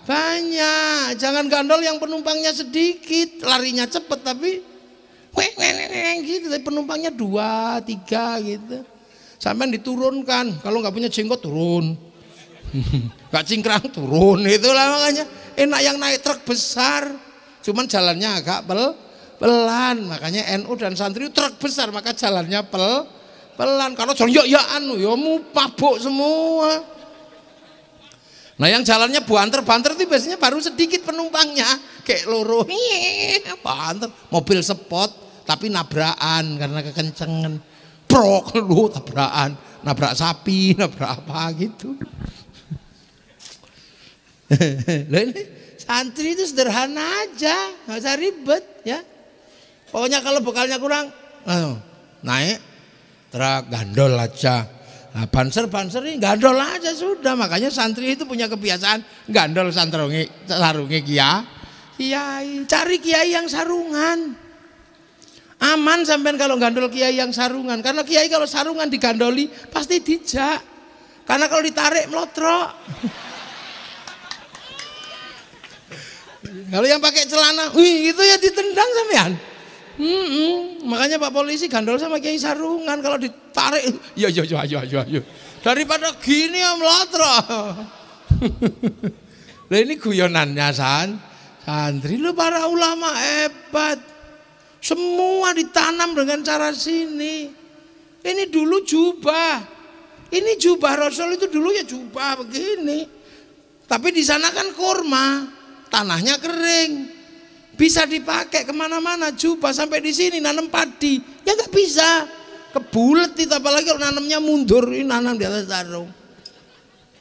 banyak, jangan gandol yang penumpangnya sedikit, larinya cepet tapi gitu, tapi penumpangnya 2, 3 gitu. Sampai diturunkan, kalau nggak punya jenggot turun, nggak cingkrang turun, itulah makanya enak yang naik truk besar, cuman jalannya agak pelan, makanya NU dan santri truk besar maka jalannya pelan. Kalau jalan ya mu mabuk semua. Nah, yang jalannya banter itu biasanya baru sedikit penumpangnya, kayak loro, banter, mobil sport tapi nabrakan karena kekencengan. Prok lu tabrakan, nabrak sapi, nabrak apa gitu. Ini santri itu sederhana aja, nggak usah ribet ya. Pokoknya kalau bekalnya kurang, naik truk gandol aja. Nah, banser ini gandol aja sudah. Makanya santri itu punya kebiasaan gandol sarungi kiai. Cari kiai yang sarungan. Aman sampean kalau gandol kiai yang sarungan, karena kiai kalau sarungan digandoli pasti dijak, karena kalau ditarik melotrok. Kalau yang pakai celana, wih itu ya ditendang sampean. Makanya Pak Polisi gandol sama Kiai Sarungan kalau ditarik, ya ayo. Daripada gini ya melotro. Lah ini guyonannya santri, lu para ulama hebat. Semua ditanam dengan cara sini. Ini dulu jubah. Ini jubah Rasul itu dulu ya jubah begini. Tapi di sana kan kurma, tanahnya kering, bisa dipakai kemana-mana. Jubah sampai di sini nanam padi, ya nggak bisa, kebulet itu apalagi kalau nanamnya mundur, ini nanam di atas sarung.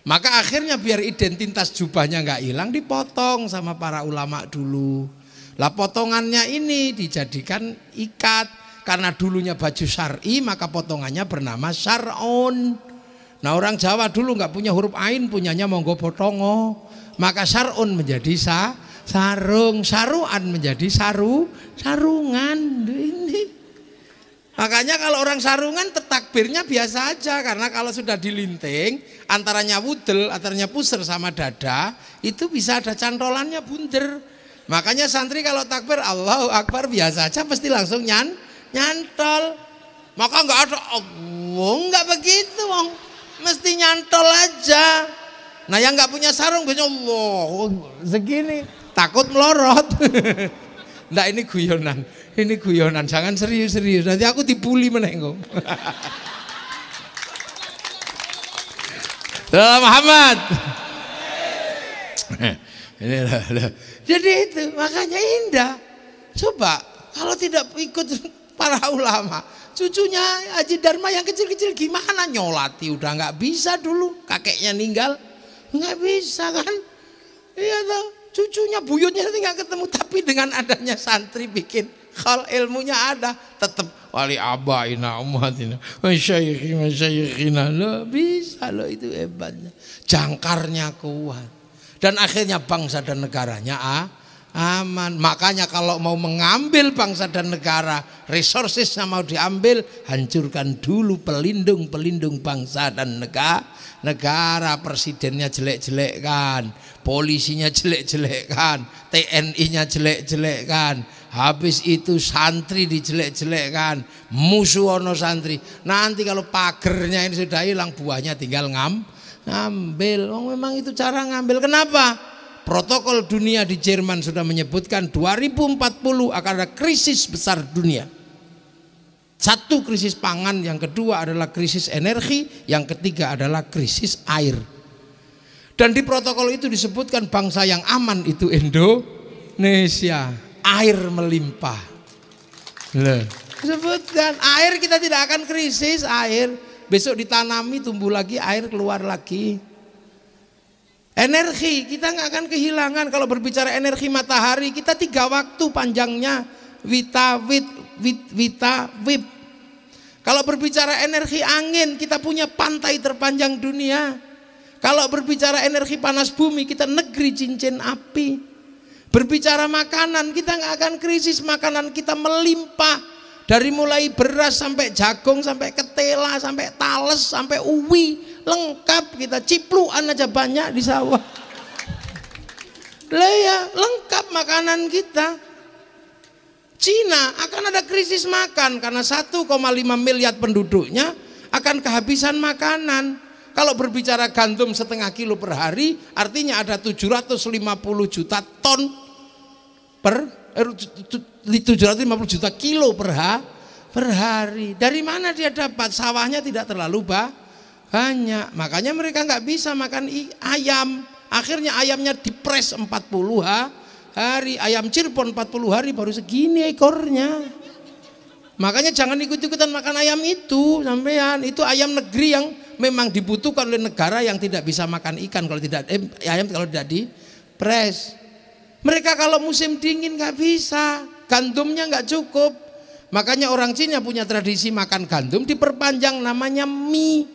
Maka akhirnya biar identitas jubahnya nggak hilang, dipotong sama para ulama dulu. Lah potongannya ini dijadikan ikat, karena dulunya baju syar'i maka potongannya bernama syar'un. Nah orang Jawa dulu nggak punya huruf ain, punyanya monggo potongo, maka syar'un menjadi sarung, saruan menjadi sarungan. Ini makanya kalau orang sarungan takbirnya biasa aja, karena kalau sudah dilinting antaranya wudel, antaranya pusar sama dada itu bisa ada cantolannya bunder. Makanya santri kalau takbir Allahu Akbar biasa aja pasti langsung nyantol. Maka nggak ada Allah, nggak begitu wong, mesti nyantol aja. Nah yang nggak punya sarung punya Allah segini takut melorot. Nggak, ini guyonan, jangan serius, nanti aku dibully menengok. Salam Muhammad. Jadi itu makanya indah. Coba kalau tidak ikut para ulama, cucunya Haji Dharma yang kecil-kecil gimana nyolati, udah nggak bisa dulu, kakeknya ninggal nggak bisa kan. Iya toh, cucunya buyutnya tinggal ketemu, tapi dengan adanya santri bikin kalau ilmunya ada, tetap wali abaina umatina masyayikhina lo bisa lo, itu hebatnya, jangkarnya kuat, dan akhirnya bangsa dan negaranya aman. Makanya kalau mau mengambil bangsa dan negara, resourcesnya mau diambil, hancurkan dulu pelindung bangsa dan negara. Presidennya jelek-jelekkan, polisinya jelek-jelekkan, TNI-nya jelek-jelekkan, habis itu santri dijelek-jelekkan, musuh ono santri. Nanti kalau pagernya ini sudah hilang, buahnya tinggal ngambil. Oh, memang itu cara ngambil. Kenapa? Protokol dunia di Jerman sudah menyebutkan 2040 akan ada krisis besar dunia. Satu, krisis pangan, yang kedua adalah krisis energi, yang ketiga adalah krisis air. Dan di protokol itu disebutkan bangsa yang aman itu Indonesia, air melimpah. Disebutkan air, kita tidak akan krisis air. Besok ditanami tumbuh lagi, air keluar lagi. Energi kita nggak akan kehilangan. Kalau berbicara energi matahari, kita 3 waktu panjangnya, Wita, Wip. Kalau berbicara energi angin, kita punya pantai terpanjang dunia. Kalau berbicara energi panas bumi, kita negeri cincin api. Berbicara makanan, kita nggak akan krisis, makanan kita melimpah. Dari mulai beras sampai jagung, sampai ketela, sampai tales, sampai uwi, lengkap. Kita cipluan aja banyak di sawah. Lah ya, lengkap makanan kita. Cina akan ada krisis makan karena 1,5 miliar penduduknya akan kehabisan makanan. Kalau berbicara gandum 0,5 kilo per hari, artinya ada 750 juta ton 750 juta kilo per hari. Dari mana dia dapat? Sawahnya tidak terlalu banyak. Makanya mereka nggak bisa makan ayam. Akhirnya ayamnya dipres 40 hari. Ayam Cirebon 40 hari baru segini ekornya. Makanya jangan ikut-ikutan makan ayam itu sampean. Itu ayam negeri yang memang dibutuhkan oleh negara yang tidak bisa makan ikan kalau tidak ayam kalau tidak dipres. Mereka kalau musim dingin nggak bisa, gandumnya nggak cukup. Makanya orang Cina punya tradisi makan gandum diperpanjang namanya mie,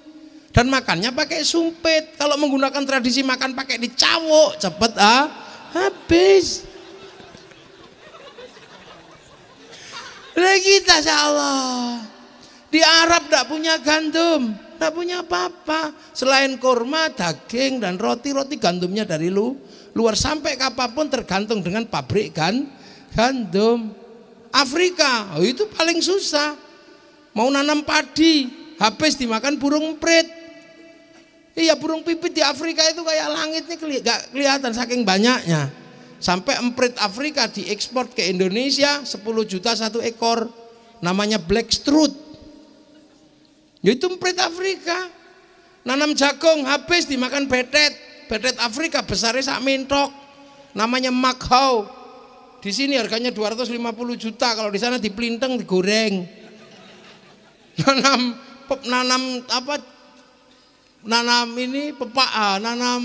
dan makannya pakai sumpit. Kalau menggunakan tradisi makan pakai dicawok, cepet habis. Lagi kita Allah di Arab nggak punya gandum, nggak punya apa-apa selain kurma, daging dan roti. Roti gandumnya dari luar sampai kapanpun tergantung dengan pabrik gandum. Afrika itu paling susah, mau nanam padi habis dimakan burung emprit. Iya, burung pipit di Afrika itu kayak langitnya gak kelihatan saking banyaknya. Sampai emprit Afrika diekspor ke Indonesia 10 juta 1 ekor, namanya black strut. Itu emprit Afrika. Nanam jagung habis dimakan betet Afrika besarnya sak mentok, namanya makhau. Di sini harganya 250 juta, kalau di sana dipelinteng digoreng. Nanam ini pepaya, nanam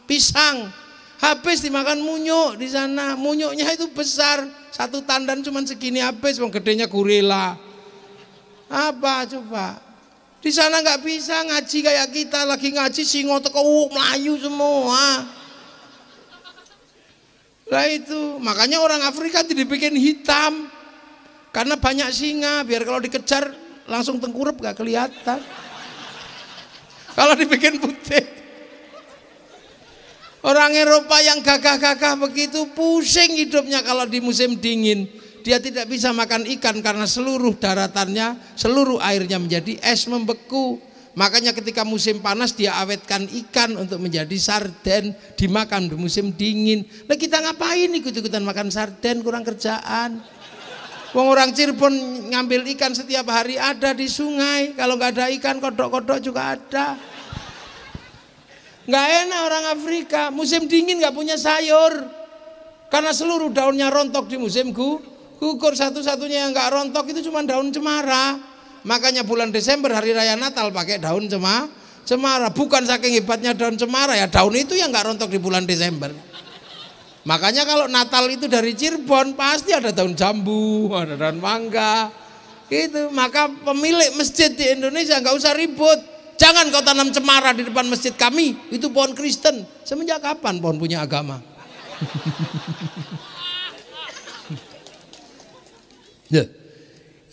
pisang, habis dimakan munyuk di sana. Munyuknya itu besar, satu tandan cuma segini habis, wong gedenya gorila. Apa coba? Di sana nggak bisa ngaji kayak kita, lagi ngaji singo teko melayu semua. Lah itu, makanya orang Afrika dibikin hitam karena banyak singa, biar kalau dikejar langsung tengkurap gak kelihatan. Kalau dibikin putih, orang Eropa yang gagah-gagah begitu pusing hidupnya kalau di musim dingin. Dia tidak bisa makan ikan karena seluruh daratannya, seluruh airnya menjadi es membeku. Makanya ketika musim panas dia awetkan ikan untuk menjadi sarden, dimakan di musim dingin. Lah kita ngapain ikut-ikutan makan sarden, kurang kerjaan. Wong orang Cirebon ngambil ikan setiap hari ada di sungai. Kalau nggak ada ikan, kodok-kodok juga ada. Nggak enak orang Afrika, musim dingin nggak punya sayur. Karena seluruh daunnya rontok di musim gugur, satu-satunya yang nggak rontok itu cuma daun cemara. Makanya bulan Desember hari raya Natal pakai daun cemara. Bukan saking hebatnya daun cemara, ya daun itu yang nggak rontok di bulan Desember. Makanya kalau Natal itu dari Cirebon pasti ada daun jambu, ada daun mangga gitu. Maka pemilik masjid di Indonesia nggak usah ribut. Jangan kau tanam cemara di depan masjid kami, itu pohon Kristen. Semenjak kapan pohon punya agama?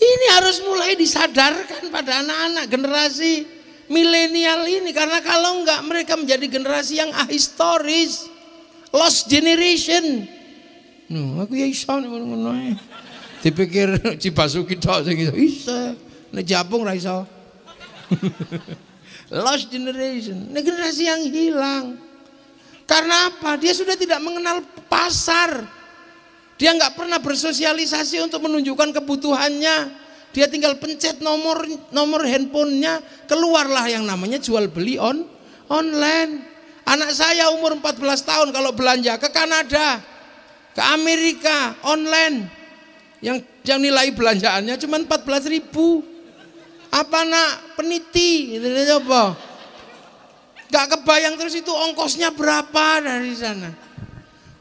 Ini harus mulai disadarkan pada anak-anak generasi milenial ini, karena kalau enggak mereka menjadi generasi yang ahistoris, lost generation. Aku ya iso ngono. Dipikir Cibasuki tok sing iso. Nek Japung ra iso. Lost generation, generasi yang hilang. Karena apa? Dia sudah tidak mengenal pasar. Dia nggak pernah bersosialisasi untuk menunjukkan kebutuhannya. Dia tinggal pencet nomor handphonenya, keluarlah yang namanya jual beli online. Anak saya umur 14 tahun kalau belanja ke Kanada, ke Amerika online, yang nilai belanjaannya cuma 14.000. Apa nak peniti? Coba. Gak kebayang terus itu ongkosnya berapa dari sana.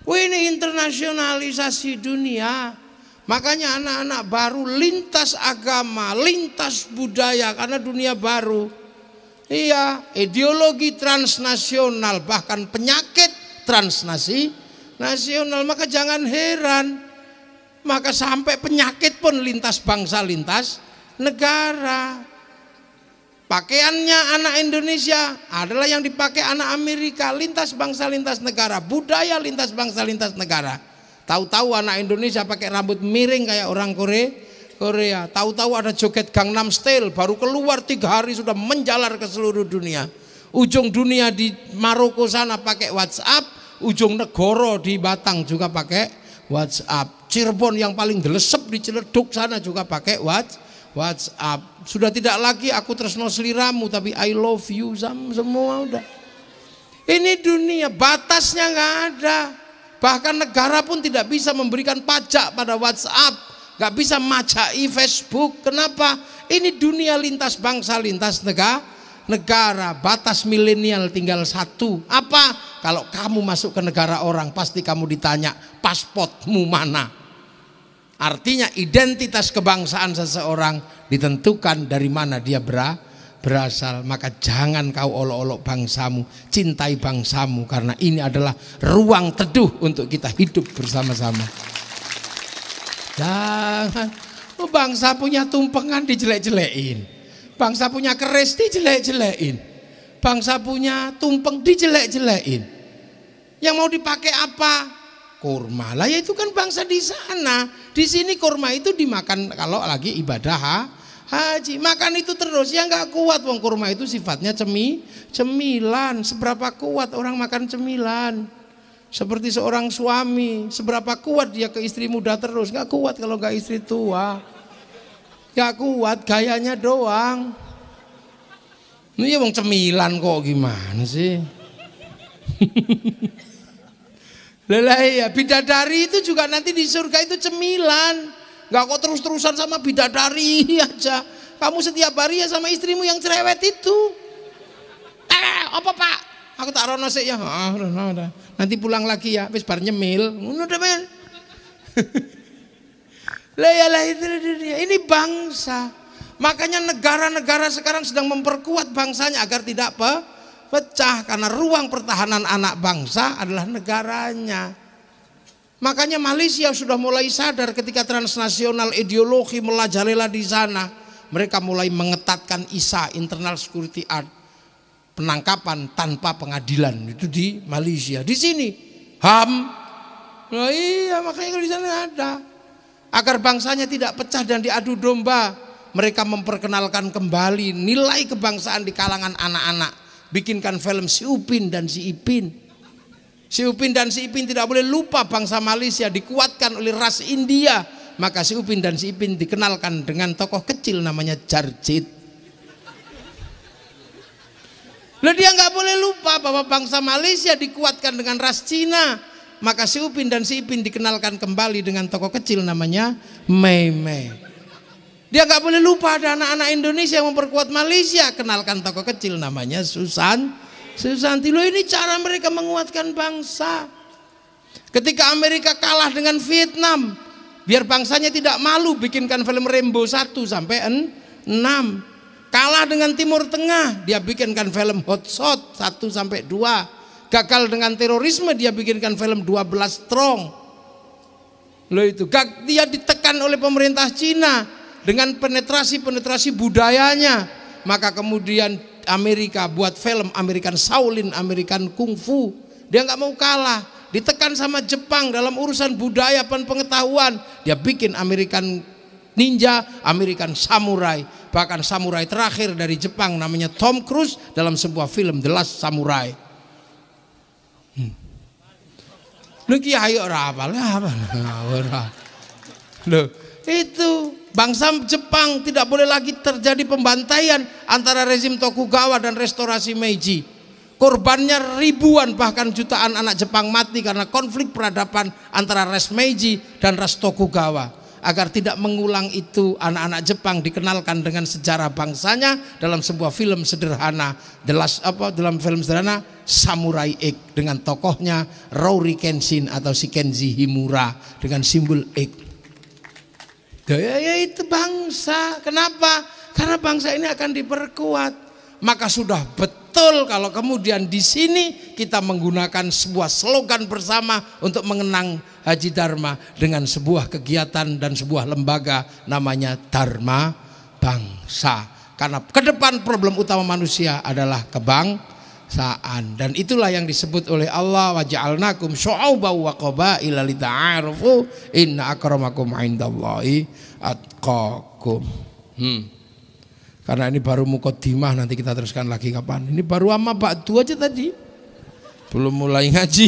Ini internasionalisasi dunia. Makanya anak-anak baru lintas agama, lintas budaya, karena dunia baru. Iya, ideologi transnasional, bahkan penyakit transnasional. Maka jangan heran, maka sampai penyakit pun lintas bangsa, lintas negara. Pakaiannya anak Indonesia adalah yang dipakai anak Amerika, lintas bangsa, lintas negara. Budaya lintas bangsa, lintas negara. Tahu-tahu anak Indonesia pakai rambut miring kayak orang Korea. Tahu-tahu ada joget Gangnam Style, baru keluar 3 hari sudah menjalar ke seluruh dunia. Ujung dunia di Maroko sana pakai WhatsApp, ujung negoro di Batang juga pakai WhatsApp. Cirebon yang paling gelesep di Ciledug sana juga pakai WhatsApp. Sudah tidak lagi aku tresno sliramu, tapi I love you semua udah. Ini dunia, batasnya nggak ada. Bahkan negara pun tidak bisa memberikan pajak pada WhatsApp, nggak bisa majai Facebook. Kenapa? Ini dunia lintas bangsa, lintas negara. Batas milenial tinggal satu. Apa? Kalau kamu masuk ke negara orang, pasti kamu ditanya pasportmu mana. Artinya identitas kebangsaan seseorang ditentukan dari mana dia berasal. Maka jangan kau olok-olok bangsamu, cintai bangsamu, karena ini adalah ruang teduh untuk kita hidup bersama-sama. Jangan bangsa punya tumpengan dijelek-jelekin, bangsa punya keris dijelek-jelekin, bangsa punya tumpeng dijelek-jelekin. Yang mau dipakai apa? Kurma. Lah ya itu kan bangsa di sana. Di sini kurma itu dimakan kalau lagi ibadah haji. Makan itu terus ya nggak kuat. Wong kurma itu sifatnya cemilan. Seberapa kuat orang makan cemilan? Seperti seorang suami, seberapa kuat dia ke istri muda terus? Nggak kuat kalau nggak istri tua. Nggak kuat, gayanya doang. Ini wong cemilan kok gimana sih? Lelah ya, bidadari itu juga nanti di surga itu cemilan. Nggak kok terus-terusan sama bidadari aja. Kamu setiap hari ya sama istrimu yang cerewet itu. Apa pak? Aku tak rono sih ya. Nanti pulang lagi ya, wis bar nyemil. Ngono men. Lah itu dia. Ini bangsa. Makanya negara-negara sekarang sedang memperkuat bangsanya agar tidak pecah, karena ruang pertahanan anak bangsa adalah negaranya. Makanya Malaysia sudah mulai sadar ketika transnasional ideologi merajalela di sana. Mereka mulai mengetatkan ISA, Internal Security Act, penangkapan tanpa pengadilan itu di Malaysia. Di sini HAM. Nah iya, makanya kalau di sana ada. Agar bangsanya tidak pecah dan diadu domba, mereka memperkenalkan kembali nilai kebangsaan di kalangan anak-anak. Bikinkan film Si Upin dan Si Ipin. Si Upin dan Si Ipin tidak boleh lupa bangsa Malaysia, dikuatkan oleh ras India. Maka Si Upin dan Si Ipin dikenalkan dengan tokoh kecil namanya Jarjit. Loh, dia nggak boleh lupa bahwa bangsa Malaysia dikuatkan dengan ras Cina. Maka Si Upin dan Si Ipin dikenalkan kembali dengan tokoh kecil namanya Mei Mei. Dia nggak boleh lupa ada anak-anak Indonesia yang memperkuat Malaysia. Kenalkan tokoh kecil namanya Susanti. Loh, ini cara mereka menguatkan bangsa. Ketika Amerika kalah dengan Vietnam, biar bangsanya tidak malu, bikinkan film Rambo 1 sampai 6. Kalah dengan Timur Tengah, dia bikinkan film Hot Shot 1 sampai 2. Gagal dengan terorisme, dia bikinkan film 12 Strong. Loh itu, dia ditekan oleh pemerintah Cina dengan penetrasi budayanya. Maka kemudian Amerika buat film American Shaolin, American Kung Fu. Dia nggak mau kalah, ditekan sama Jepang dalam urusan budaya dan pengetahuan. Dia bikin American Ninja, American Samurai. Bahkan samurai terakhir dari Jepang namanya Tom Cruise dalam sebuah film The Last Samurai. Lu kiai ora apa? Loh, itu bangsa Jepang tidak boleh lagi terjadi pembantaian antara rezim Tokugawa dan restorasi Meiji. Korbannya ribuan bahkan jutaan anak Jepang mati karena konflik peradaban antara ras Meiji dan ras Tokugawa. Agar tidak mengulang itu, anak-anak Jepang dikenalkan dengan sejarah bangsanya dalam sebuah film sederhana, dalam film sederhana Samurai X dengan tokohnya Rory Kenshin atau Shikenji Himura dengan simbol X. Ya itu bangsa. Kenapa? Karena bangsa ini akan diperkuat. Maka sudah betul kalau kemudian di sini kita menggunakan sebuah slogan bersama untuk mengenang Haji Dharma dengan sebuah kegiatan dan sebuah lembaga namanya Dharma Bangsa. Karena ke depan problem utama manusia adalah kebangsaan, dan itulah yang disebut oleh Allah, wa ja'alnakum syu'uban wa qabaila lita'arufu inna akramakum 'indallahi atqakum. Karena ini baru muqaddimah, nanti kita teruskan lagi kapan? Ini baru amma ba'du aja tadi, belum mulai ngaji.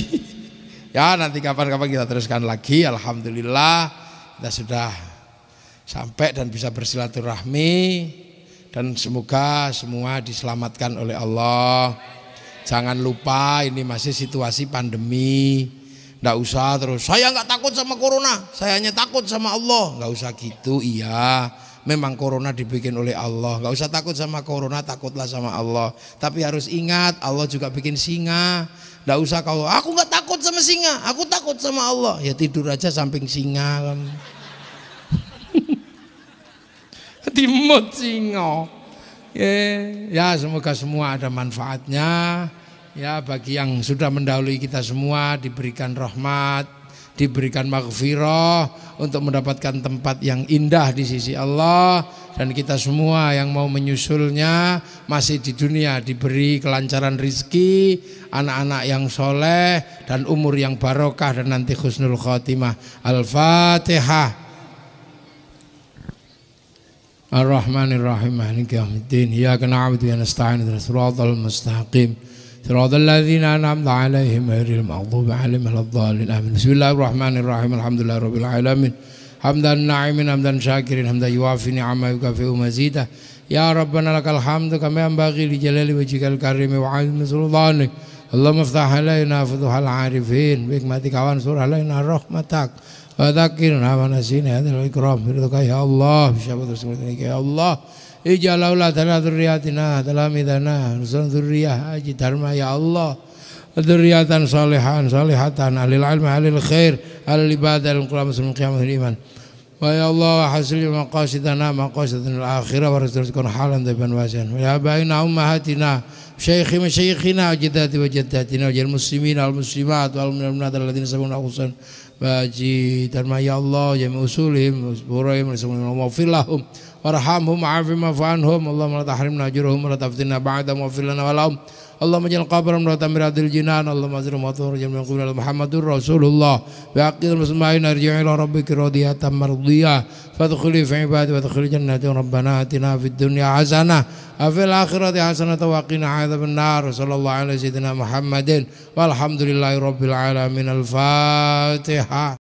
Ya nanti kapan-kapan kita teruskan lagi. Alhamdulillah kita sudah sampai dan bisa bersilaturahmi, dan semoga semua diselamatkan oleh Allah. Jangan lupa ini masih situasi pandemi. Nggak usah terus saya nggak takut sama corona, saya hanya takut sama Allah. Nggak usah gitu. Iya, memang corona dibikin oleh Allah. Nggak usah takut sama corona, takutlah sama Allah. Tapi harus ingat Allah juga bikin singa. Nggak usah kalau aku nggak takut sama singa, aku takut sama Allah. Ya tidur aja samping singa kan. Timut singa. Ya semoga semua ada manfaatnya. Ya bagi yang sudah mendahului kita semua diberikan rahmat, diberikan maghfirah, untuk mendapatkan tempat yang indah di sisi Allah, dan kita semua yang mau menyusulnya masih di dunia diberi kelancaran rizki, anak-anak yang soleh, dan umur yang barokah, dan nanti husnul khotimah. Al-Fatihah. Ar-Rahmanir-Rahim, Maliki yaumiddin, Iyyaka na'budu wa iyyaka nasta'in, ihdinas siratal mustaqim, siratal ladzina an'amta 'alaihim ghairil maghdubi 'alaihim waladdallin. Amin. Bismillahirrahmanirrahim. Alhamdulillahirabbil alamin. Hamdan na'imin hamdan syakirin hamdan yuwafi ni'ama yukafi'u mazidah. Ya Rabbana lakal hamdu kama yanbaghi li jalali wajhikal karim wa 'azimi sultanik. Allahumma iftah 'alaina futuhal 'arifin bi hikmatika wansur 'alaina rahmatak. Wa dzakirna wa nasina hadzal ikram biridka ya Allah, bisyafaat rasulika ya Allah. Ij'al auladana dzurriyyatina talamidana nusan dzurriyyah haji dharma ya Allah. Dzurriyyatan salihatan alil ilmi alil khair alil ibadah alil qiyam muslimin qiyamul iman. Wa ya Allah hasil maqasidana maqasidana al-akhirah wa rizqana halan tayyiban wasi'an. Wa ya baina ummahatina syayikhina jaddati wa jaddatina wal muslimin wal muslimat wal mu'minat alladziina sabaquna husan baji dharma ya Allah ya usulihim burahim wa filahum warhamhum wa'afihim wa'anhum. Allahumma la tahrimna ajrahum wa la taftinna ba'dahum wa fil lana wa lahum. Allahumma ja'al qabrahum rawdatan min riyadil jinan. Allahumma azrim wa tuhur jamil qubur Muhammadur Rasulullah wa aqil muslimin arji'i ila rabbika radiyatan mardiyah fadkhuli fi ibadi wa dkhuli jannati. Rabbana atina fid dunya hasanah wa fil akhirati hasanah wa qina adzaban nar. Sallallahu alaihi sayyidina Muhammadin walhamdulillahi rabbil alamin. Al-Fatihah.